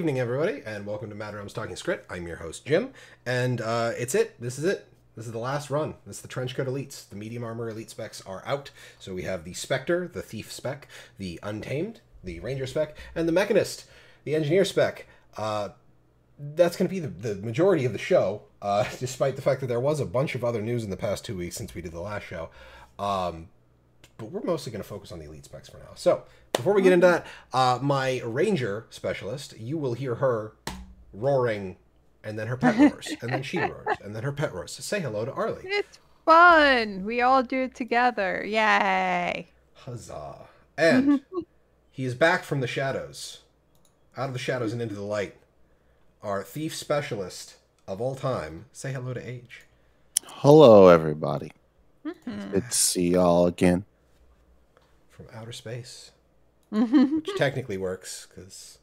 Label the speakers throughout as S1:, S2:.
S1: Good evening, everybody, and welcome to Mad Realms Talking Skritt. I'm your host, Jim, and it's it. This is it. This is the last run. This is the Trenchcoat Elites. The medium armor elite specs are out. So we have the Specter, the Thief spec, the Untamed, the Ranger spec, and the Mechanist, the Engineer spec. That's going to be the majority of the show, despite the fact that there was a bunch of other news in the past 2 weeks since we did the last show. But we're mostly going to focus on the elite specs for now. So before we get into that, my Ranger specialist, you will hear her roaring, and then her pet roars, and then she roars, and then her pet roars. So say hello to Arlie.
S2: It's fun. We all do it together. Yay.
S1: Huzzah. And he is back from the shadows, out of the shadows and into the light. Our thief specialist of all time. Say hello to Age.
S3: Hello, everybody. Good to see y'all again.
S1: From outer space. Which technically works, because...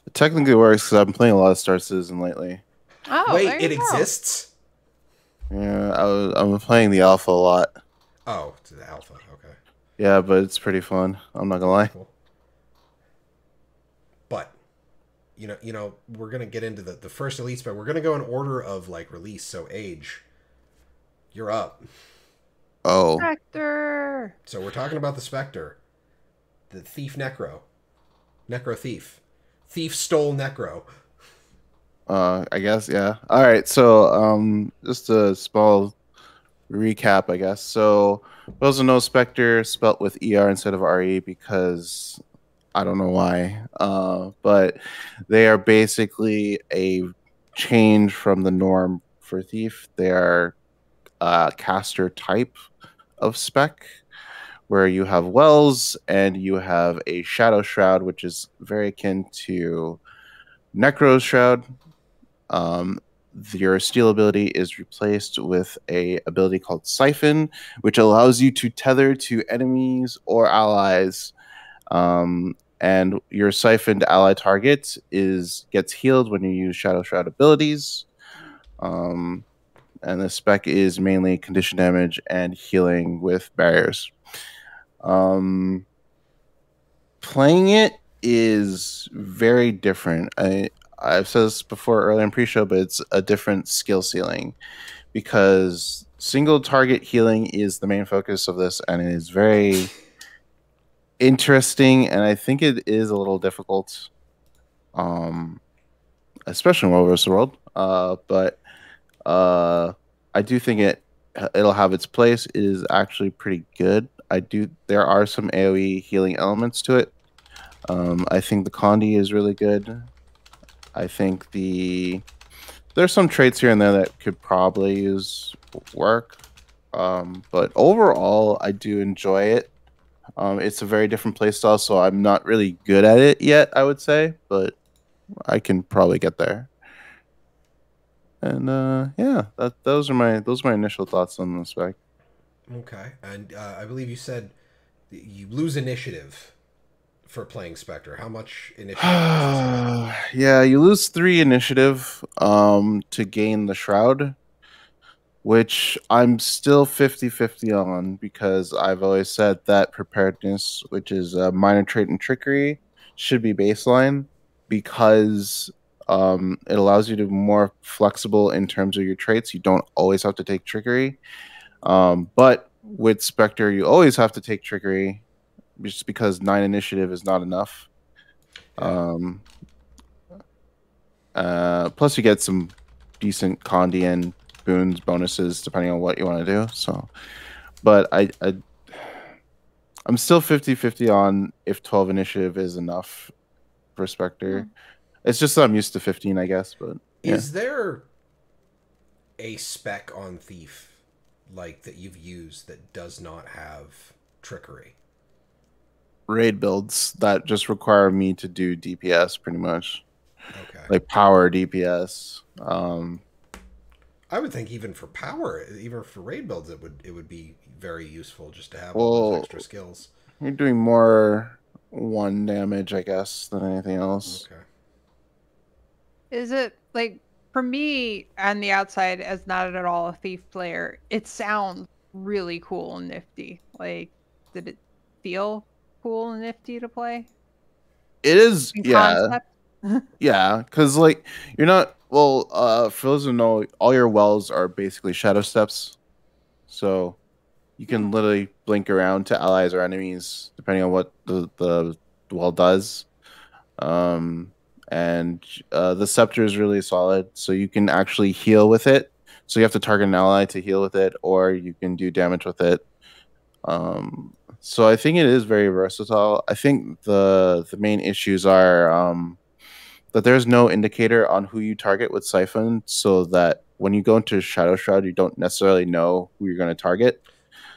S3: It technically works because I've been playing a lot of Star Citizen lately.
S2: Oh,
S1: wait, it exists?
S3: Yeah, I'm playing the alpha a lot.
S1: Oh, it's the alpha, okay.
S3: Yeah, but it's pretty fun. I'm not gonna lie.
S1: Cool. But, you know, we're gonna get into the first elite spec. We're gonna go in order of, like, release, so Age, you're up.
S3: Oh.
S2: Specter.
S1: So we're talking about the Specter. The Thief Necro. Necro Thief. Thief stole Necro.
S3: I guess, yeah. All right, so just a small recap, I guess. So, we also know Specter spelt with ER instead of RE because I don't know why. But they are basically a change from the norm for Thief. They are caster type of spec, where you have wells and you have a shadow shroud, which is very akin to Necro's shroud. Your steal ability is replaced with a ability called Siphon, which allows you to tether to enemies or allies. And your siphoned ally target gets healed when you use shadow shroud abilities. And the spec is mainly condition damage and healing with barriers. Playing it is very different. I've said this before earlier in pre-show, but it's a different skill ceiling because single target healing is the main focus of this, and it is very interesting, and I think it is a little difficult, especially in World vs. World. But I do think it'll have its place. It is actually pretty good. There are some AoE healing elements to it. I think the Condi is really good. I think there's some traits here and there that could probably use work. But overall, I do enjoy it. It's a very different playstyle, so I'm not really good at it yet, I would say, but I can probably get there. And yeah, those are my initial thoughts on the spec.
S1: Okay, and I believe you said you lose initiative for playing Spectre. How much initiative?
S3: Yeah, you lose 3 initiative to gain the shroud, which I'm still 50-50 on because I've always said that preparedness, which is a minor trait and trickery, should be baseline because it allows you to be more flexible in terms of your traits. You don't always have to take trickery. But with Spectre, you always have to take trickery just because 9 initiative is not enough. Yeah. Plus, you get some decent Condi and boons bonuses depending on what you want to do. So, but I'm still 50-50 on if 12 initiative is enough for Spectre. It's just that I'm used to 15, I guess. But yeah.
S1: Is there a spec on Thief like that you've used that does not have trickery?
S3: Raid builds that just require me to do DPS pretty much.
S1: Okay.
S3: Like power DPS.
S1: I would think even for power, even for raid builds, it would be very useful just to have all those extra skills.
S3: You're doing more 1 damage, I guess, than anything else.
S1: Okay.
S2: Is it, like, for me, on the outside, as not at all a Thief player, it sounds really cool and nifty. Like, did it feel cool and nifty to play?
S3: It is,
S2: In
S3: yeah.
S2: concept?
S3: Yeah, because like you're not well. For those who know, all your wells are basically shadow steps, so you can literally blink around to allies or enemies depending on what the well does. Um, and the scepter is really solid, so you can actually heal with it. So you have to target an ally to heal with it, or you can do damage with it. So I think it is very versatile. I think the main issues are that there's no indicator on who you target with Siphon, so that when you go into Shadow Shroud, you don't necessarily know who you're going to target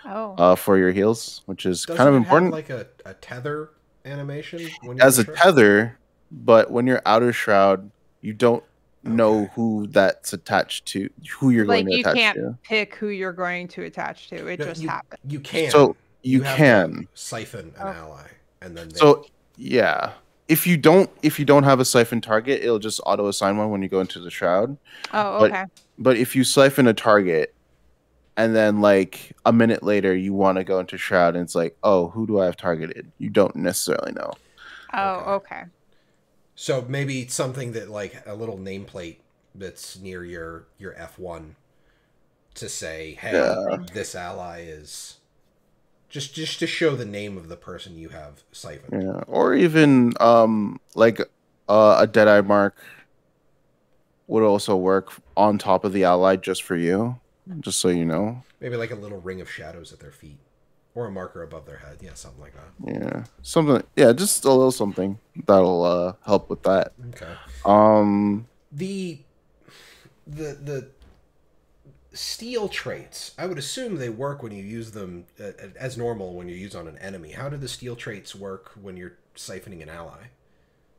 S2: Oh.
S3: for your heals, which is kind
S1: Doesn't
S3: of
S1: it have
S3: important
S1: like a tether animation when you're
S3: as
S1: in
S3: a
S1: shroud?
S3: tether. But when you're out of Shroud, you don't know
S1: Okay.
S3: who that's attached to, who you're going
S2: Like
S3: to
S2: you
S3: attach
S2: can't
S3: to.
S2: pick who you're going to attach to. It
S1: No,
S2: just happens.
S1: you can.
S3: So you
S1: You have to
S3: can.
S1: siphon an
S2: Oh.
S1: ally, and then they.
S3: So yeah, if you don't have a siphon target, it'll just auto assign one when you go into the Shroud.
S2: Oh,
S3: But
S2: okay.
S3: but if you siphon a target and then like a minute later you want to go into Shroud and it's like, oh, who do I have targeted? You don't necessarily know.
S2: Oh,
S1: Okay.
S2: okay.
S1: So maybe something that like a little nameplate that's near your F1 to say, hey,
S3: Yeah.
S1: this ally is just to show the name of the person you have siphoned.
S3: Yeah. Or even like a Deadeye mark would also work on top of the ally just for you, just so you know.
S1: Maybe like a little ring of shadows at their feet. Or a marker above their head. Yeah, something like that.
S3: Yeah. Something, yeah, just a little something that'll help with that.
S1: Okay.
S3: Um
S1: The the steel traits, I would assume they work when you use them as normal when you use on an enemy. How do the steel traits work when you're siphoning an ally?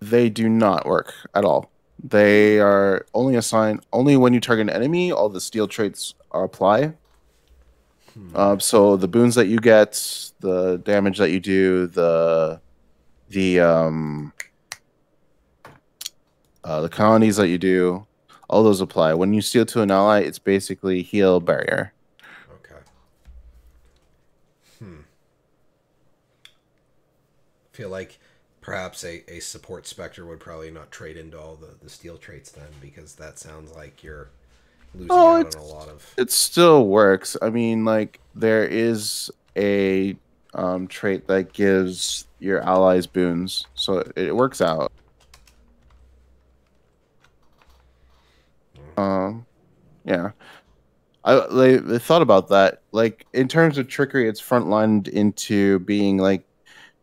S3: they do not work at all. They are only assigned only when you target an enemy, all the steel traits are apply. So the boons that you get, the damage that you do, the the colonies that you do, all those apply. When you steal to an ally, it's basically heal barrier.
S1: Okay. Feel like perhaps a support Spectre would probably not trade into all the steel traits then, because that sounds like you're losing
S3: Oh,
S1: out on a lot of.
S3: it still works. I mean, like there is a trait that gives your allies boons, so it works out. Yeah. They thought about that. Like in terms of trickery, it's frontlined into being like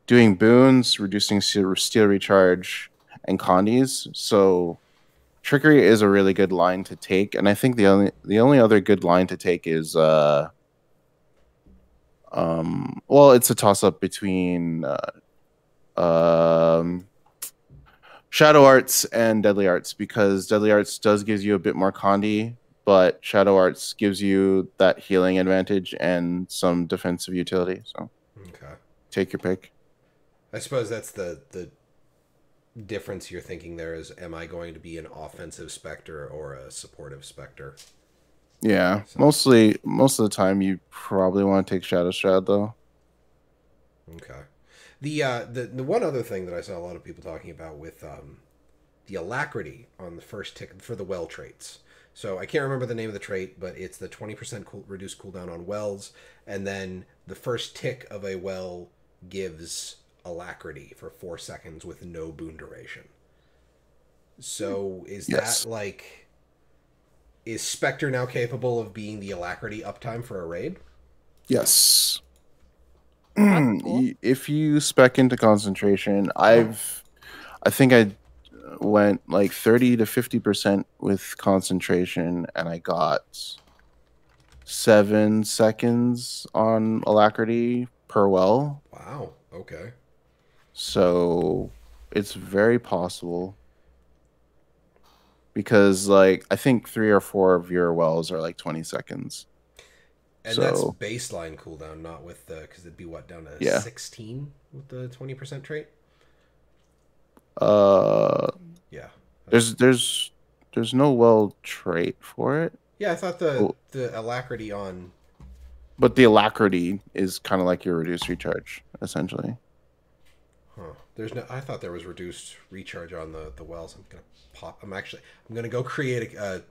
S3: doing boons, reducing steel recharge, and condies. So trickery is a really good line to take, and I think the only other good line to take is well, it's a toss up between um Shadow Arts and Deadly Arts, because Deadly Arts does gives you a bit more condi, but Shadow Arts gives you that healing advantage and some defensive utility. So
S1: Okay.
S3: take your pick.
S1: I suppose that's the difference you're thinking there is, am I going to be an offensive Spectre or a supportive Spectre?
S3: Yeah,
S1: So,
S3: most of the time you probably want to take Shadow Shroud though.
S1: okay. The one other thing that I saw a lot of people talking about with the alacrity on the first tick for the well traits. So I can't remember the name of the trait, but it's the 20% reduced cooldown on wells, and then the first tick of a well gives alacrity for 4 seconds with no boon duration. So is
S3: Yes.
S1: that like, is Spectre now capable of being the alacrity uptime for a raid?
S3: Yes.
S2: That's cool.
S3: If you spec into concentration, I think I went like 30 to 50% with concentration, and I got 7 seconds on alacrity per well.
S1: Wow. Okay.
S3: So it's very possible, because like I think 3 or 4 of your wells are like 20 seconds.
S1: And that's
S3: So
S1: baseline cooldown, not with the, because it'd be what, down to
S3: yeah.
S1: 16 with the 20% trait?
S3: Uh
S1: Yeah.
S3: there's no well trait for it.
S1: Yeah, I thought
S3: Oh,
S1: the alacrity on.
S3: but the alacrity is kind of like your reduced recharge, essentially.
S1: Huh. Huh. There's no. I thought there was reduced recharge on the wells. I'm gonna pop. I'm gonna go create a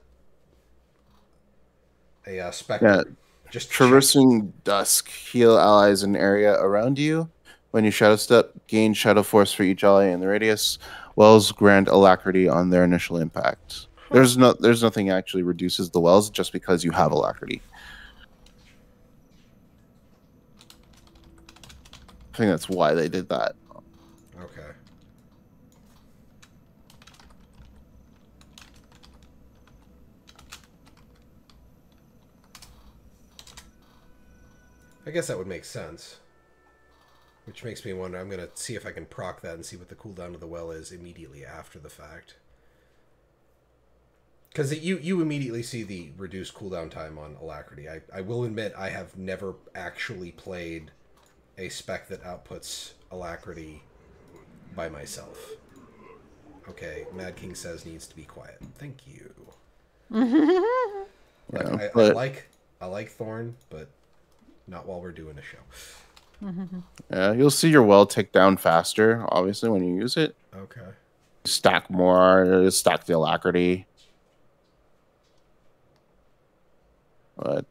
S1: Specter.
S3: Yeah.
S1: Just
S3: Traversing dusk, heal allies in area around you. When you shadow step, gain shadow force for each ally in the radius. Wells grant alacrity on their initial impact.
S1: Huh.
S3: There's nothing actually reduces the wells just because you have alacrity. I think that's why they did that.
S1: Okay. I guess that would make sense. Which makes me wonder, I'm going to see if I can proc that and see what the cooldown of the well is immediately after the fact. Because you immediately see the reduced cooldown time on Alacrity. I will admit I have never actually played a spec that outputs Alacrity by myself. Okay, Mad King says needs to be quiet. Thank you.
S3: Yeah,
S1: I like Thorn, but not while we're doing a show.
S3: Yeah, you'll see your well tick down faster, obviously, when you use it.
S1: Okay.
S3: Stack more, stack the alacrity. But,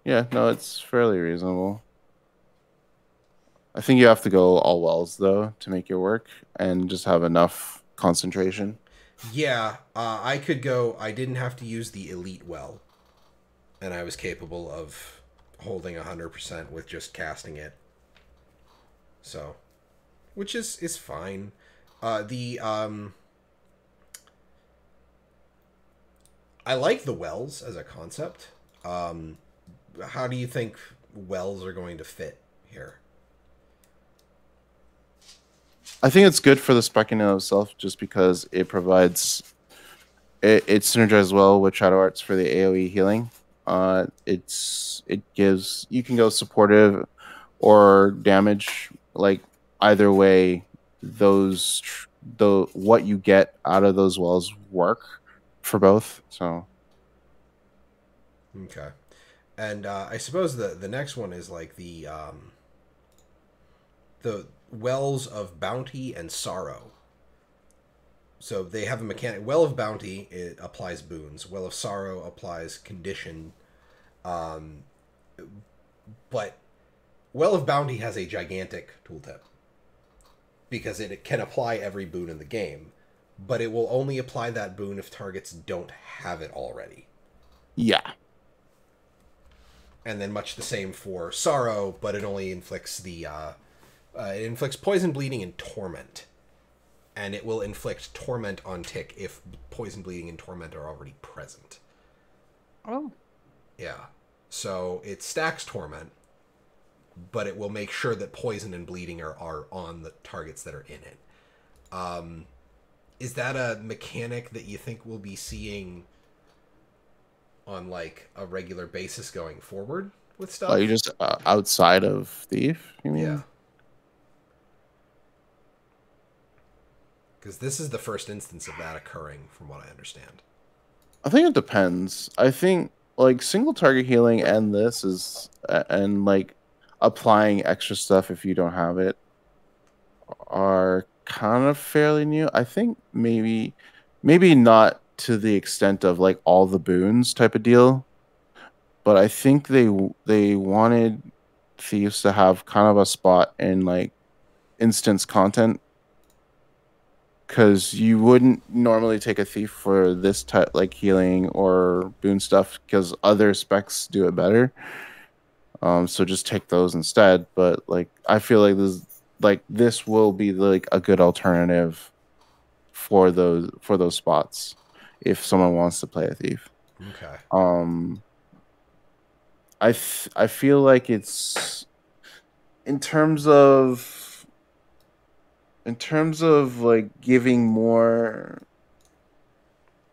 S3: yeah, no, it's fairly reasonable. I think you have to go all wells, though, to make it work, and just have enough concentration.
S1: Yeah, I could go... I didn't have to use the elite well, and I was capable of holding 100% with just casting it. So, which is fine. I like the wells as a concept. How do you think wells are going to fit here?
S3: I think it's good for the spec in and of itself, just because it provides... It synergizes well with Shadow Arts for the AoE healing. It gives... You can go supportive or damage. Like, either way, what you get out of those wells work for both. So...
S1: Okay. And I suppose the next one is like the Wells of Bounty and Sorrow. So they have a mechanic. Well of Bounty, it applies boons. Well of Sorrow applies condition. But Well of Bounty has a gigantic tooltip. Because it can apply every boon in the game. But it will only apply that boon if targets don't have it already.
S3: Yeah.
S1: And then much the same for Sorrow, but it only inflicts the... it inflicts poison, bleeding, and torment. And it will inflict torment on tick if poison, bleeding, and torment are already present.
S2: Oh.
S1: Yeah. So it stacks torment, but it will make sure that poison and bleeding are on the targets that are in it. Is that a mechanic that you think we'll be seeing on like a regular basis going forward with stuff?
S3: Oh, you just outside of Thief, you mean?
S1: Yeah. Because this is the first instance of that occurring, from what I understand.
S3: I think it depends. I think like single target healing and this is and like applying extra stuff if you don't have it are kind of fairly new. I think maybe not to the extent of like all the boons type of deal, but I think they wanted thieves to have kind of a spot in like instance content, because you wouldn't normally take a thief for this type like healing or boon stuff because other specs do it better. So just take those instead. But like I feel like this will be like a good alternative for those spots if someone wants to play a thief.
S1: Okay.
S3: I feel like it's in terms of like giving more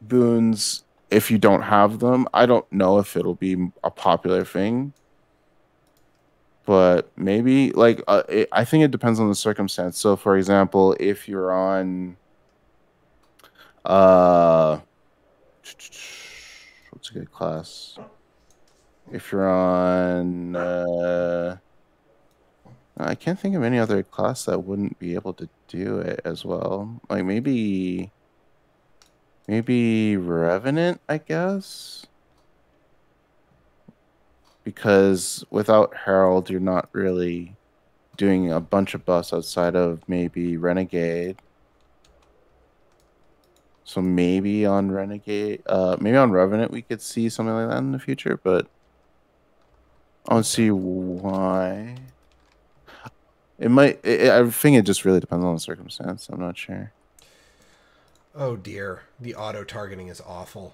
S3: boons if you don't have them. I don't know if it'll be a popular thing, but maybe like I think it depends on the circumstance. So for example, if you're on what's a good class? If you're on I can't think of any other class that wouldn't be able to do it as well. Like maybe Revenant, I guess. Because without Herald, you're not really doing a bunch of buffs outside of maybe Renegade. So maybe on Renegade, maybe on Revenant we could see something like that in the future, but I don't see why. It might. I think it just really depends on the circumstance. I'm not sure.
S1: Oh dear, the auto targeting is awful.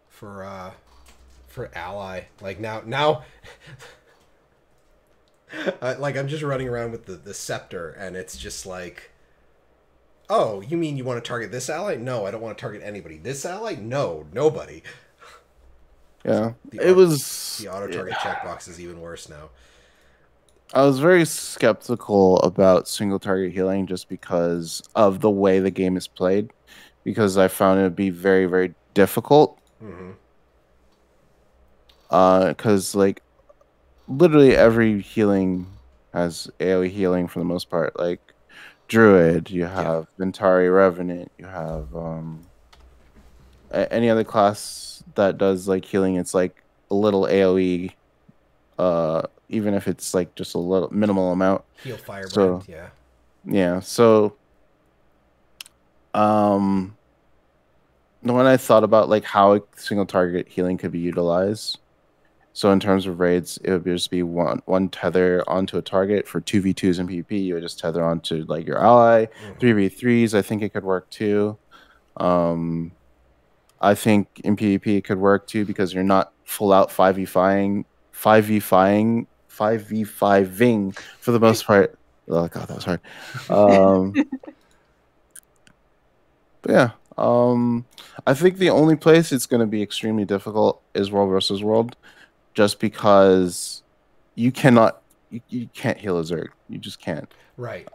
S1: For ally, like now, like I'm just running around with the scepter, and it's just like, oh, you mean you want to target this ally? No, I don't want to target anybody. This ally? No, nobody.
S3: Yeah,
S1: The auto target checkbox is even worse now.
S3: I was very skeptical about single target healing just because of the way the game is played, because I found it to be very, very difficult. Because like literally every healing has AoE healing for the most part. Like Druid, you have Ventari Revenant, you have any other class that does like healing. It's like a little AoE, even if it's like just a little minimal amount.
S1: Heal Firebrand,
S3: so, yeah. So, when I thought about like how single target healing could be utilized, so in terms of raids, it would just be one tether onto a target. For 2v2s in PvP, you would just tether onto like your ally. 3v3s, I think it could work too. I think in PvP it could work too because you're not full out 5v5ing for the most part. Oh god, that was hard. But yeah, I think the only place it's going to be extremely difficult is World versus World, just because you can't heal a Zerg. You just can't.
S1: Right.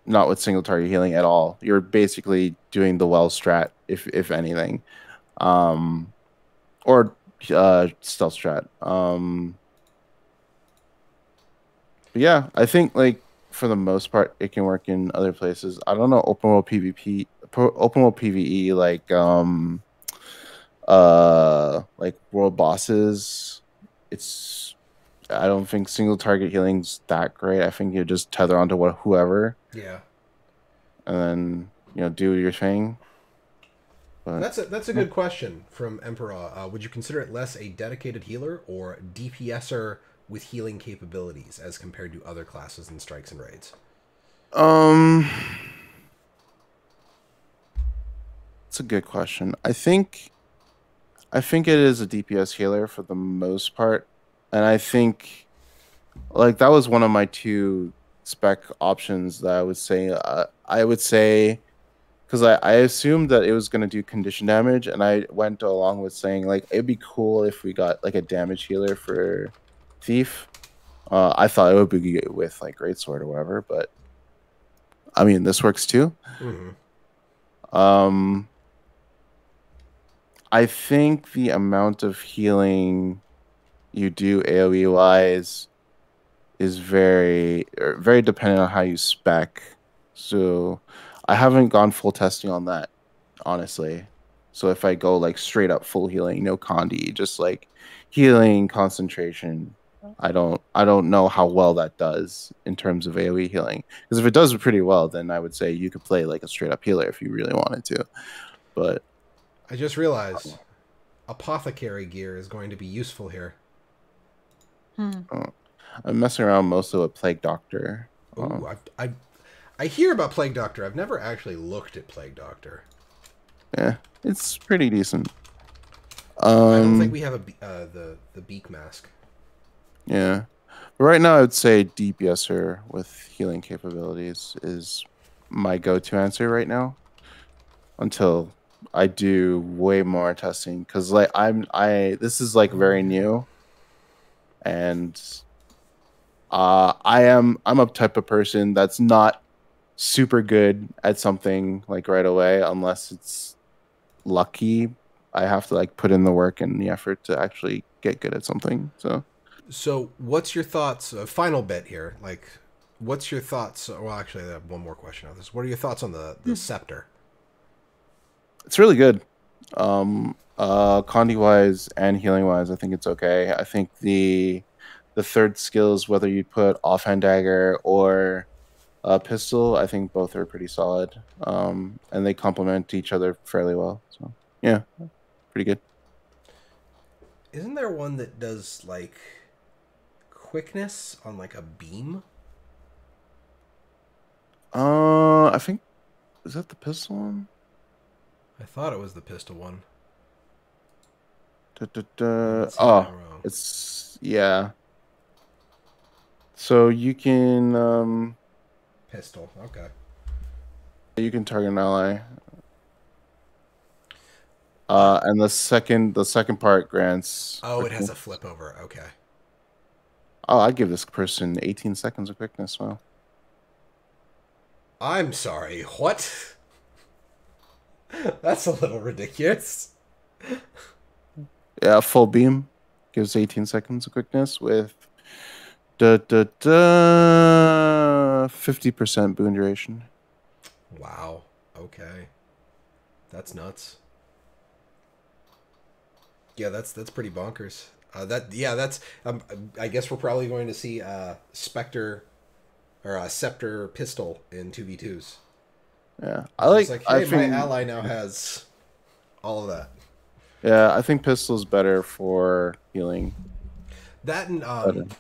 S3: Not with single target healing at all. You're basically doing the well strat, if anything, or stealth strat. But yeah, I think like for the most part it can work in other places. I don't know open world PvE, like world bosses. I don't think single target healing's that great. I think you just tether onto whoever.
S1: Yeah.
S3: And then do your thing. But
S1: that's a good question from Emperor. Would you consider it less a dedicated healer or DPSer with healing capabilities as compared to other classes in strikes and raids?
S3: It's a good question. I think it is a DPS healer for the most part, and I think like that was one of my two spec options that I would say. Because I assumed that it was going to do condition damage, and I went along with saying like it'd be cool if we got like a damage healer for Thief. I thought it would be with like Greatsword or whatever, but I mean this works too. I think the amount of healing you do AoE wise is very dependent on how you spec. So I haven't gone full testing on that, honestly. So if I go like straight up full healing, no Condi, just like healing concentration, I don't know how well that does in terms of AoE healing. Because if it does pretty well, then I would say you could play like a straight up healer if you really wanted to. But
S1: I just realized apothecary gear is going to be useful here.
S3: I'm messing around mostly with Plague Doctor.
S1: Ooh, I hear about Plague Doctor. I've never actually looked at Plague Doctor.
S3: Yeah, it's pretty decent.
S1: I don't think we have the beak mask.
S3: Yeah, but right now I would say DPSer with healing capabilities is my go-to answer right now. Until I do way more testing, because like this is like very new, and I'm a type of person that's not super good at something like right away unless it's lucky. I have to like put in the work and the effort to actually get good at something. So
S1: So, what's your thoughts? Final bit here. Like, what's your thoughts? Well, actually, I have one more question on this. What are your thoughts on the Scepter?
S3: It's really good. Condi wise and healing wise, I think it's okay. I think the third skills, whether you put offhand dagger or pistol, I think both are pretty solid. And they complement each other fairly well. So yeah, pretty good.
S1: Isn't there one that does like quickness on like a beam?
S3: I think, is that the pistol one?
S1: I thought it was the pistol one.
S3: Oh, it's, yeah. So you can
S1: Pistol. Okay.
S3: you can target an ally. And the second part grants.
S1: Oh, it has a flip over. Okay.
S3: Oh, I'd give this person 18 seconds of quickness. Wow.
S1: I'm sorry. What? That's a little ridiculous.
S3: Yeah, full beam gives 18 seconds of quickness with 50% boon duration.
S1: Wow. Okay. That's nuts. Yeah, that's pretty bonkers. That's I guess we're probably going to see Specter or Scepter pistol in 2v2s.
S3: Yeah,
S1: I think my ally now has all of that.
S3: Yeah, I think pistol's better for healing.
S1: That and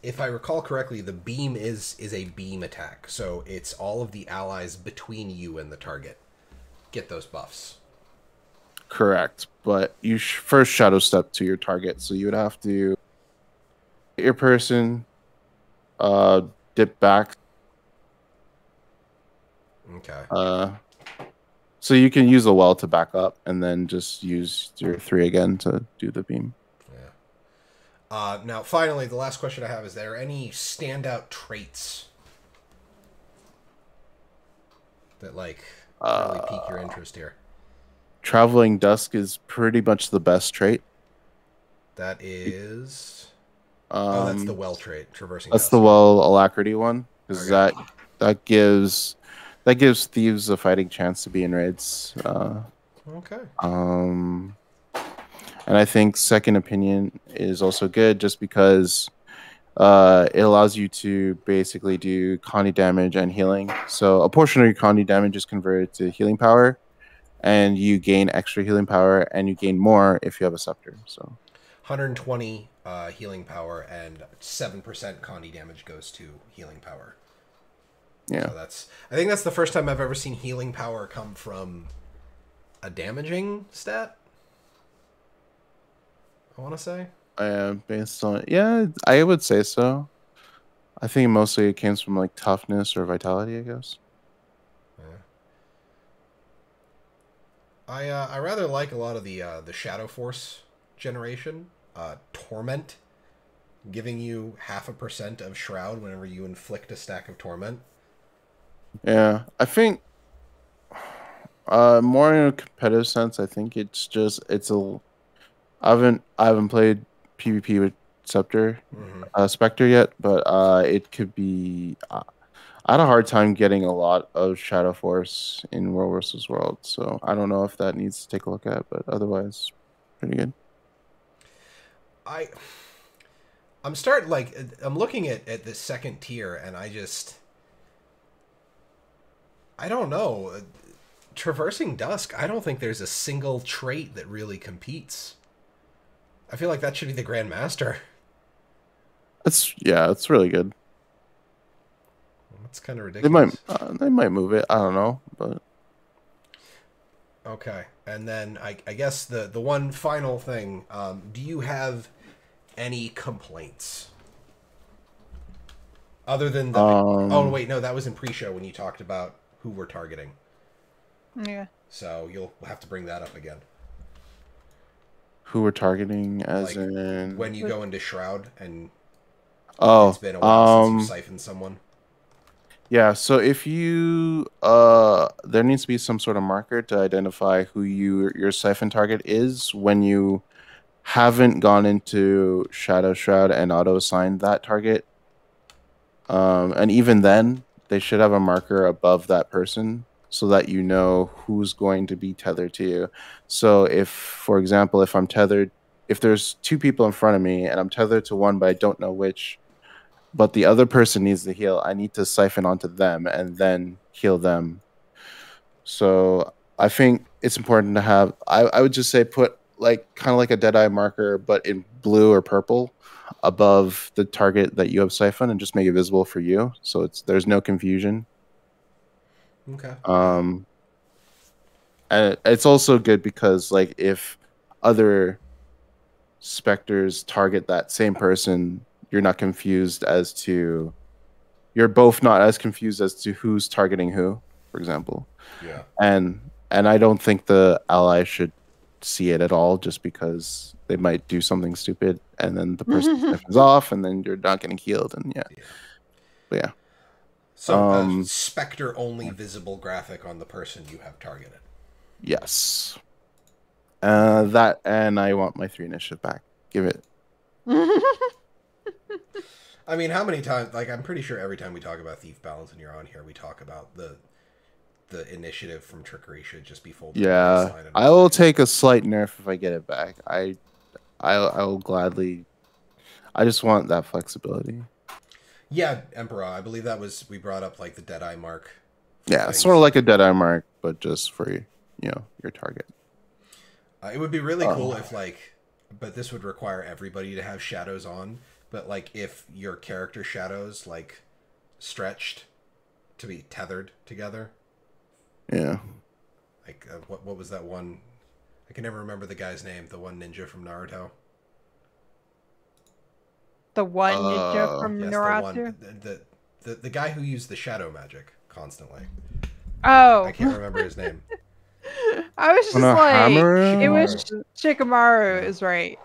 S1: if I recall correctly, the beam is a beam attack, so it's all of the allies between you and the target get those buffs.
S3: Correct, but you first shadow step to your target, so you would have to get your person, dip back.
S1: Okay.
S3: So you can use the well to back up, and then just use your 3 again to do the beam.
S1: Yeah. Now, finally, the last question I have is: there any standout traits that like really pique your interest here?
S3: Traveling Dusk is pretty much the best trait.
S1: That is. That's the well trait, traversing.
S3: That's
S1: Dusk.
S3: the well alacrity one, because
S1: Okay.
S3: that gives thieves a fighting chance to be in raids.
S1: Okay.
S3: And I think Second Opinion is also good, just because it allows you to basically do Condi damage and healing. So a portion of your Condi damage is converted to healing power, and you gain extra healing power, and you gain more if you have a scepter. So
S1: 120 healing power and 7% Condi damage goes to healing power.
S3: Yeah.
S1: So I think that's the first time I've ever seen healing power come from a damaging stat. I want to say.
S3: Based on, yeah, I would say so. I think mostly it came from like toughness or vitality, I guess.
S1: Yeah. I rather like a lot of the Shadow Force generation. Torment, giving you 0.5% of Shroud whenever you inflict a stack of Torment.
S3: Yeah, I think more in a competitive sense, I think it's I haven't played PvP with Specter yet, but it could be. I had a hard time getting a lot of Shadow Force in World vs. World, so I don't know if that needs to take a look at, but otherwise, pretty good.
S1: I'm looking at the second tier, and I don't know. Traversing Dusk, I don't think there's a single trait that really competes. I feel like that should be the Grandmaster.
S3: It's really good.
S1: That's kind of ridiculous.
S3: They might move it. I don't know, but
S1: okay. And then I guess the one final thing. Do you have any complaints other than the? Oh wait, no, that was in pre-show when you talked about who we're targeting.
S2: Yeah.
S1: So you'll have to bring that up again.
S3: Who we're targeting, as
S1: like
S3: in
S1: when you go into Shroud and
S3: it's
S1: been a while since you siphoned someone.
S3: Yeah, so if you there needs to be some sort of marker to identify who your siphon target is when you haven't gone into Shadow Shroud and auto-assigned that target. And even then, they should have a marker above that person so that you know who's going to be tethered to you. So if, for example, if there's two people in front of me and I'm tethered to one, but I don't know which, but the other person needs the heal, I need to siphon onto them and then heal them. So I think it's important to have, I would just say put like kind of like a Deadeye marker, but in blue or purple above the target that you have siphon and just make it visible for you. So there's no confusion.
S1: Okay.
S3: And it's also good because like if other specters target that same person, you're both not as confused as to who's targeting who, for example.
S1: Yeah.
S3: And I don't think the ally should see it at all, just because they might do something stupid and then the person sniffs off and then you're not getting healed. And but yeah.
S1: So Specter only visible graphic on the person you have targeted.
S3: Yes. That, and I want my 3 initiative back. Give it.
S1: I mean, how many times? Like, I'm pretty sure every time we talk about Thief Balance and you're on here, we talk about the initiative from Trickery should just be folded.
S3: Yeah, I will take a slight nerf if I get it back. I will gladly. I just want that flexibility.
S1: Yeah, Emperor. I believe that was we brought up like the Deadeye mark.
S3: Yeah, sort of like a Deadeye mark, but just for your target.
S1: It would be really cool if but this would require everybody to have shadows on. But like if your character shadows like stretched to be tethered together.
S3: Yeah.
S1: Like what was that one? I can never remember the guy's name. The one ninja from Naruto.
S2: The one ninja from Naruto.
S1: The guy who used the shadow magic constantly.
S2: Oh,
S1: I can't remember his name.
S2: I was just like, it was Shikamaru is right.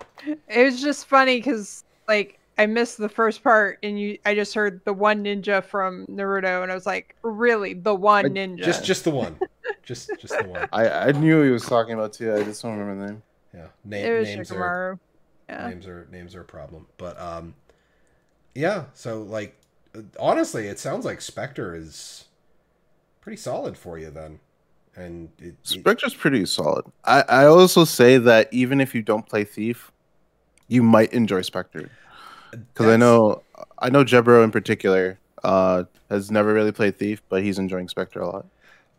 S2: It was just funny because like I missed the first part and I just heard the one ninja from Naruto and I was like, really, the one ninja?
S1: Just the one. just the one.
S3: I knew he was talking about too. I just don't remember the name.
S1: Yeah,
S2: it was Shikamaru.
S1: Names are a problem, but yeah. So like, honestly, it sounds like Specter is pretty solid for you then. And
S3: Spectre's pretty solid. I also say that even if you don't play Thief, you might enjoy Specter. Because I know Jebro in particular has never really played Thief, but he's enjoying Specter a lot.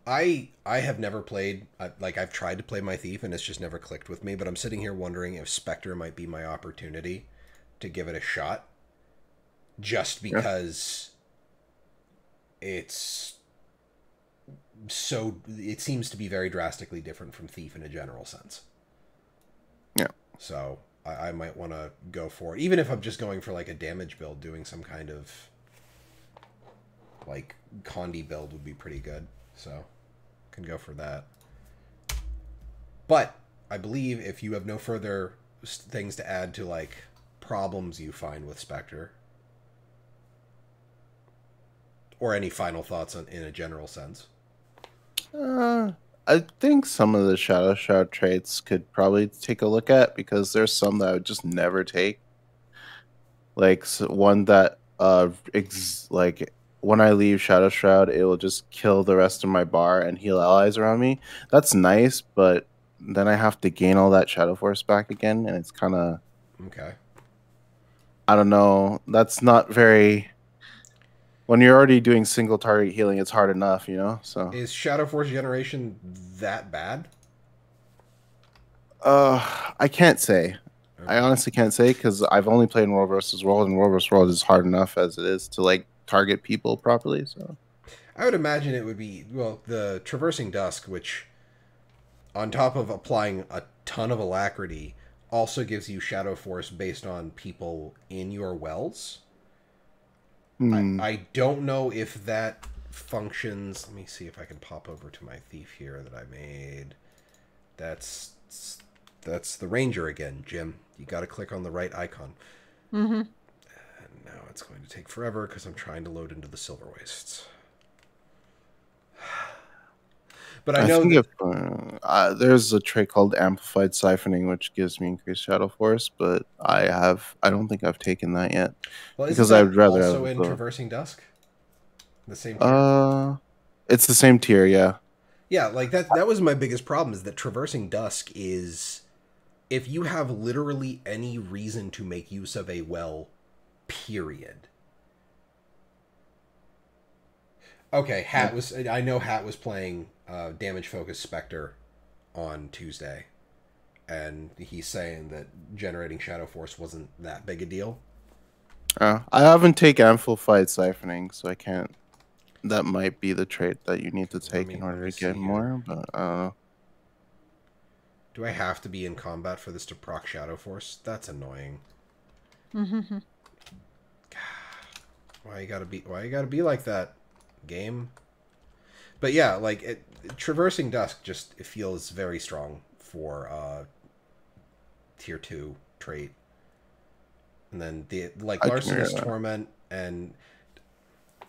S1: I have never played, I've tried to play my Thief and it's just never clicked with me, but I'm sitting here wondering if Specter might be my opportunity to give it a shot. Just because it seems to be very drastically different from Thief in a general sense.
S3: Yeah.
S1: So I might want to go for it. Even if I'm just going for like a damage build, doing some kind of like Condi build would be pretty good. So can go for that. But I believe if you have no further things to add to like problems you find with Specter, or any final thoughts in a general sense.
S3: I think some of the Shadow Shroud traits could probably take a look at, because there's some that I would just never take. Like one that like when I leave Shadow Shroud, it will just kill the rest of my bar and heal allies around me. That's nice, but then I have to gain all that Shadow Force back again, and it's kind of
S1: okay.
S3: I don't know. That's not very. When you're already doing single target healing, it's hard enough, So
S1: is Shadow Force generation that bad?
S3: I can't say. Okay. I honestly can't say, because I've only played in World vs. World, and World vs. World is hard enough as it is to like target people properly. So
S1: I would imagine it would be the Traversing Dusk, which on top of applying a ton of alacrity, also gives you Shadow Force based on people in your wells. I don't know if that functions. Let me see if I can pop over to my Thief here that I made. That's the Ranger again, Jim. You got to click on the right icon.
S2: Mm-hmm.
S1: And now it's going to take forever because I'm trying to load into the Silver Wastes. But I know
S3: think there's a trait called Amplified Siphoning, which gives me increased Shadow Force, but I don't think I've taken that yet.
S1: Well,
S3: because I'd rather
S1: also
S3: have
S1: in Traversing Dusk, the same tier.
S3: It's the same tier, yeah.
S1: Yeah, like that was my biggest problem, is that Traversing Dusk is, if you have literally any reason to make use of a well, period. Okay, I know Hat was playing damage focused Specter on Tuesday, and he's saying that generating Shadow Force wasn't that big a deal.
S3: I haven't taken Amplified Siphoning, so I can't. That might be the trait that you need to take in order to get more, but
S1: do I have to be in combat for this to proc Shadow Force? That's annoying.
S2: Mm-hmm.
S1: Why you gotta be like that, game? But yeah, like Traversing Dusk it feels very strong for tier 2 trait. And then the Larcenous Torment, and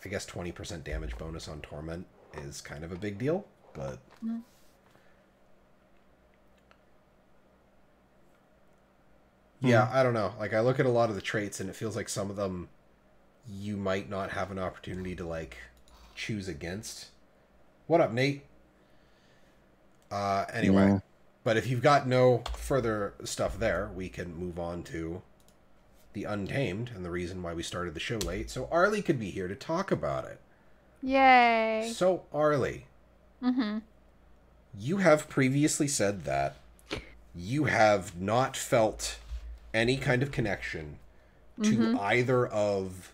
S1: I guess 20% damage bonus on Torment is kind of a big deal, but yeah, I don't know. Like, I look at a lot of the traits, and it feels like some of them you might not have an opportunity to, like, choose against. What up, Nate? Anyway. Yeah. But if you've got no further stuff there, we can move on to the Untamed, and the reason why we started the show late. So Arlie could be here to talk about it.
S2: Yay!
S1: So, Arlie. You have previously said that you have not felt any kind of connection to either of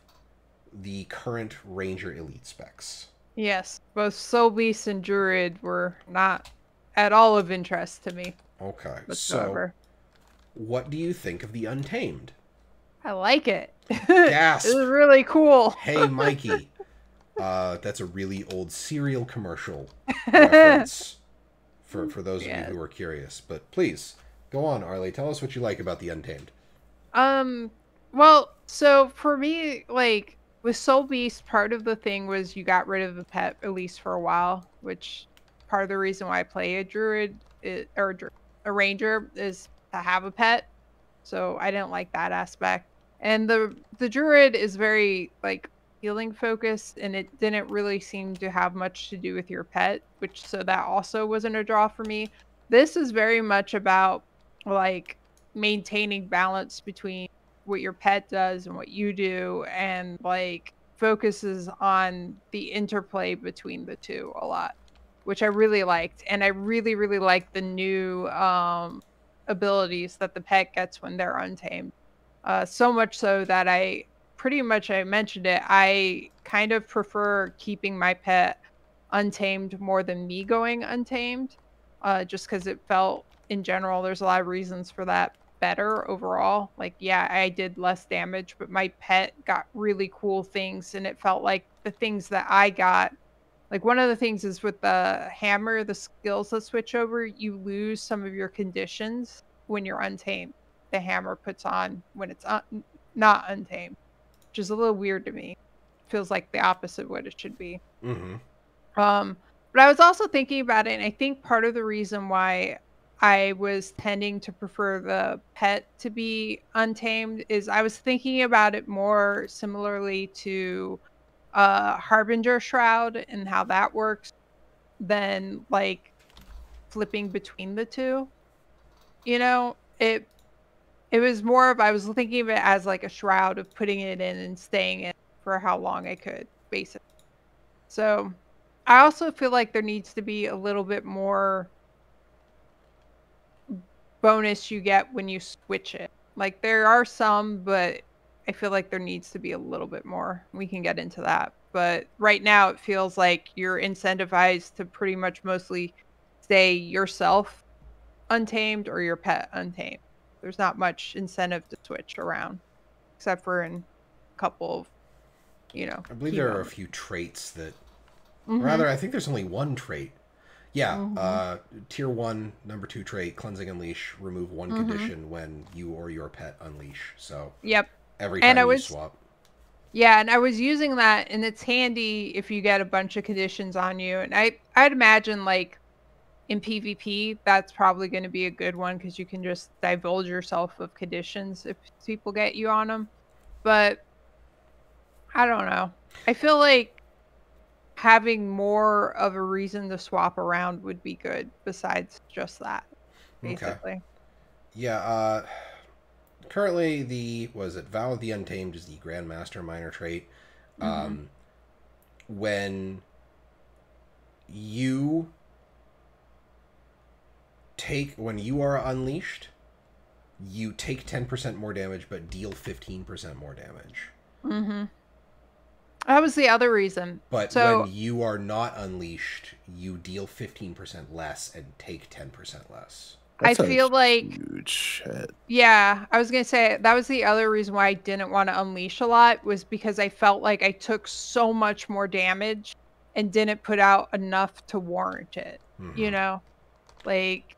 S1: the current Ranger Elite specs.
S2: Yes, both Soul Beast and Druid were not at all of interest to me.
S1: Okay,
S2: whatsoever.
S1: So what do you think of the Untamed?
S2: I like it.
S1: Gasp!
S2: It was really cool.
S1: Hey, Mikey. That's a really old cereal commercial reference for those of you who are curious. But please, go on, Arlie. Tell us what you like about the Untamed.
S2: Well, so for me, like, with Soul Beast, part of the thing was you got rid of the pet, at least for a while, which part of the reason why I play a Druid or a Ranger is to have a pet. So I didn't like that aspect. And the Druid is very, like, healing focused, and it didn't really seem to have much to do with your pet, so that also wasn't a draw for me. This is very much about, like, maintaining balance between what your pet does and what you do, and, like, focuses on the interplay between the two a lot, which I really liked. And I really, really liked the new abilities that the pet gets when they're untamed. So much so that I mentioned it, I kind of prefer keeping my pet untamed more than me going untamed, just because it felt, in general, there's a lot of reasons for that, better overall. Like, yeah, I did less damage, but my pet got really cool things, and it felt like the things that I got, like, one of the things is with the hammer, the skills that switch over, you lose some of your conditions when you're untamed. The hammer puts on when it's not untamed, which is a little weird to me. Feels like the opposite of what it should be. But I was also thinking about it, and I think part of the reason why I was tending to prefer the pet to be untamed is I was thinking about it more similarly to Harbinger Shroud and how that works than, like, flipping between the two. You know, it was more of, I was thinking of it as like a shroud of putting it in and staying in for how long I could, basically. So I also feel like there needs to be a little bit more bonus you get when you switch it. Like, there are some, but I feel like there needs to be a little bit more. We can get into that. But right now it feels like you're incentivized to pretty much mostly stay yourself untamed or your pet untamed. There's not much incentive to switch around, except for in a couple of,
S1: I believe there are a few traits that, rather, I think there's only one trait. Yeah, tier 1, number 2 trait, Cleansing Unleash, remove one condition when you or your pet unleash. So,
S2: yep.
S1: Every time you swap.
S2: Yeah, and I was using that, and it's handy if you get a bunch of conditions on you. And I'd imagine, like, in PvP, that's probably going to be a good one because you can just divulge yourself of conditions if people get you on them. But I don't know. I feel like having more of a reason to swap around would be good besides just that, basically.
S1: Okay. Yeah, currently Vow of the Untamed is the Grandmaster minor trait. When you are unleashed, you take 10% more damage but deal 15% more damage.
S2: That was the other reason.
S1: But
S2: so,
S1: when you are not unleashed, you deal 15% less and take 10% less.
S3: That's
S2: I feel like
S3: huge shit.
S2: Yeah, I was gonna say that was the other reason why I didn't want to unleash a lot, was because I felt like I took so much more damage and didn't put out enough to warrant it. You know, like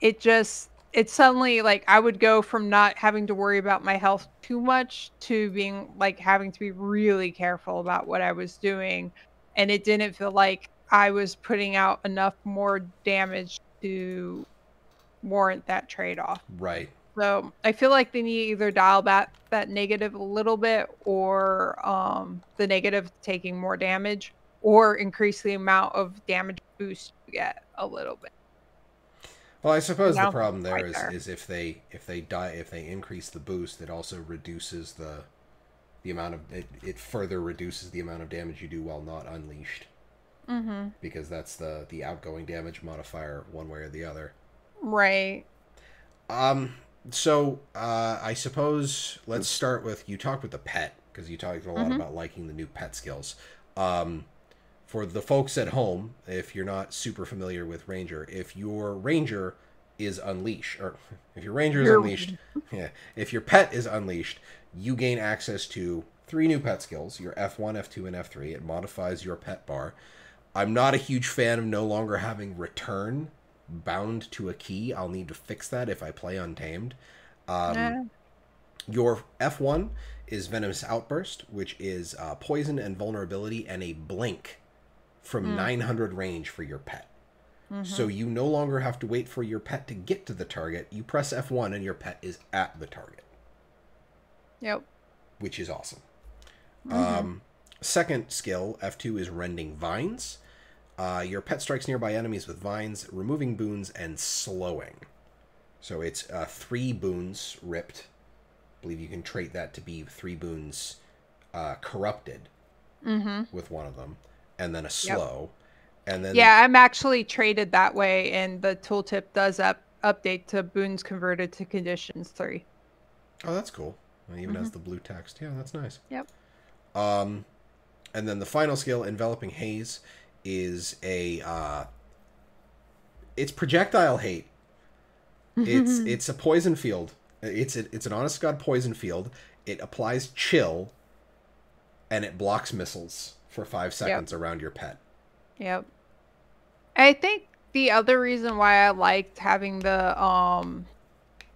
S2: it's suddenly like I would go from not having to worry about my health too much to being like having to be really careful about what I was doing, and it didn't feel like I was putting out enough more damage to warrant that trade-off.
S1: Right.
S2: So I feel like they need to either dial back that negative a little bit, or the negative taking more damage, or increase the amount of damage boost you get a little bit.
S1: Well, I suppose the problem there is if they increase the boost, it also reduces the amount of it further reduces the amount of damage you do while not unleashed. Because that's the outgoing damage modifier one way or the other.
S2: Right.
S1: So, I suppose let's start with, you talked with the pet, because you talked a lot about liking the new pet skills. For the folks at home, if you're not super familiar with Ranger, if your Ranger is unleashed, or if your Ranger is unleashed, if your pet is unleashed, you gain access to 3 new pet skills, your F1, F2, and F3. It modifies your pet bar. I'm not a huge fan of no longer having return bound to a key. I'll need to fix that if I play Untamed. Your F1 is Venomous Outburst, which is poison and vulnerability and a blink from 900 range for your pet. So you no longer have to wait for your pet to get to the target. You press F1 and your pet is at the target.
S2: Yep.
S1: Which is awesome. Second skill, F2, is Rending Vines. Your pet strikes nearby enemies with vines, removing boons and slowing. So it's 3 boons ripped. I believe you can trait that to be 3 boons corrupted with one of them, and then a slow. And then
S2: I'm actually traded that way, and the tooltip does update to boons converted to conditions 3.
S1: Oh, that's cool. Even has the blue text. Yeah, that's nice.
S2: Yep.
S1: And then the final skill, Enveloping Haze, is it's projectile hate. It's a poison field. It's an honest to God poison field. It applies chill, and it blocks missiles for 5 seconds around your pet.
S2: Yep. I think the other reason why I liked having the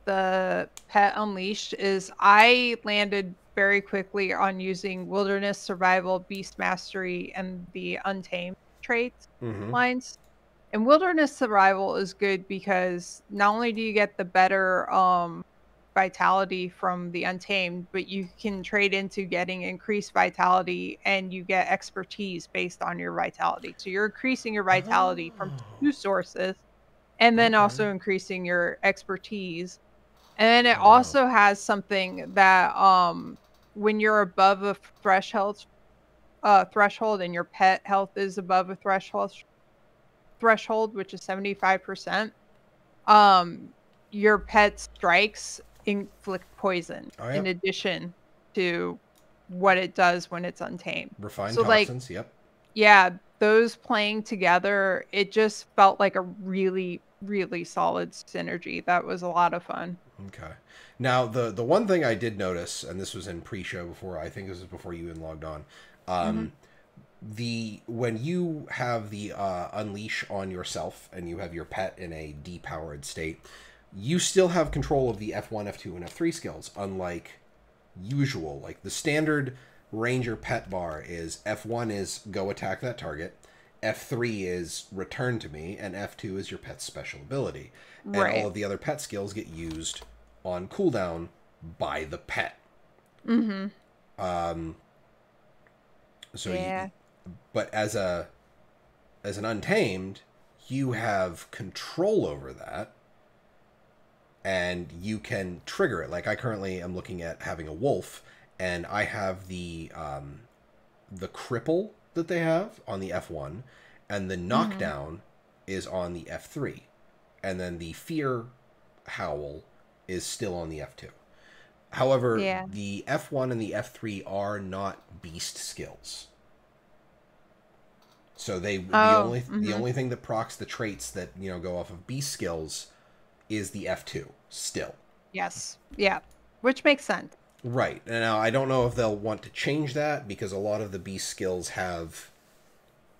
S2: pet unleashed is I landed very quickly on using Wilderness, Survival, Beast Mastery, and the Untamed traits lines. And Wilderness Survival is good because not only do you get the better vitality from the Untamed, but you can trade into getting increased vitality, and you get expertise based on your vitality. So you're increasing your vitality from 2 sources, and then also increasing your expertise. And then it also has something that when you're above a threshold, and your pet health is above a threshold, which is 75%, your pet strikes inflict poison in addition to what it does when it's untamed.
S1: Refined toxins,
S2: Yeah, those playing together, it just felt like a really, really solid synergy. That was a lot of fun.
S1: Okay. Now, the one thing I did notice, and this was in pre-show before, I think this was before you even logged on, when you have the unleash on yourself and you have your pet in a depowered state, you still have control of the F1, F2, and F3 skills, unlike usual. Like the standard Ranger pet bar is F1 is go attack that target, F3 is return to me, and F2 is your pet's special ability.
S2: Right.
S1: And all of the other pet skills get used on cooldown by the pet.
S2: Mm-hmm.
S1: So
S2: yeah.
S1: but as an Untamed, you have control over that, and you can trigger it. Like I currently am looking at having a wolf, and I have the cripple that they have on the F1, and the knockdown is on the F3, and then the fear howl is still on the F2. However, the F1 and the F3 are not beast skills. So the only thing that procs the traits that, you know, go off of beast skills is the F2 still.
S2: Yes. Yeah. Which makes sense.
S1: Right. And now I don't know if they'll want to change that, because a lot of the beast skills have,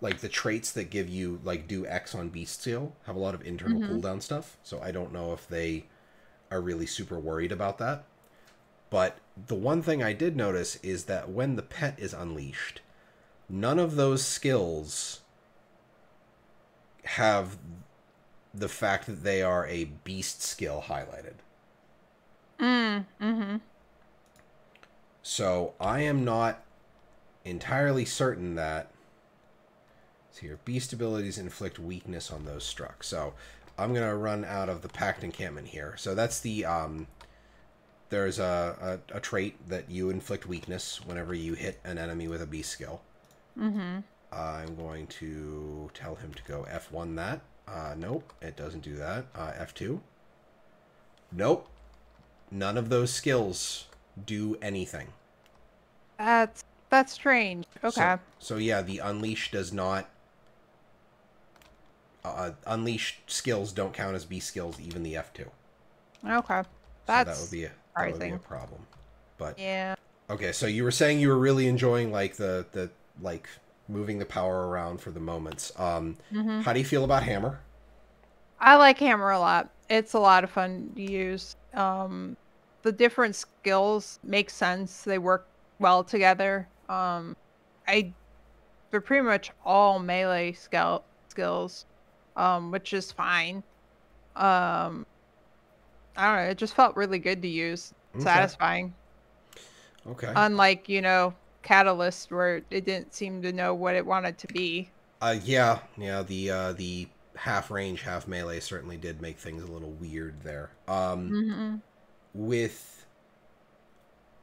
S1: like, the traits that give you, like, do X on beast skill have a lot of internal cooldown stuff. So I don't know if they are really super worried about that. But the one thing I did notice is that when the pet is unleashed, none of those skills have the fact that they are a beast skill highlighted. So I am not entirely certain that... Let's see here. Beast abilities inflict weakness on those struck. So I'm going to run out of the packed encampment here. So that's the... there's a trait that you inflict weakness whenever you hit an enemy with a beast skill. I'm going to tell him to go F1 that. Nope, it doesn't do that. F2. Nope. None of those skills do anything.
S2: That's strange. Okay.
S1: So yeah, the unleash does not... unleash skills don't count as beast skills, even the F2.
S2: Okay.
S1: That would be a problem. But
S2: yeah.
S1: Okay, so you were saying you were really enjoying, like, the like moving the power around for the moments. How do you feel about Hammer?
S2: I like Hammer a lot. It's a lot of fun to use. The different skills make sense. They work well together. They're pretty much all melee skills, which is fine. I don't know. It just felt really good to use. Satisfying.
S1: Okay.
S2: Unlike, you know, Catalyst, where it didn't seem to know what it wanted to be.
S1: Yeah. The half range, half melee certainly did make things a little weird there. With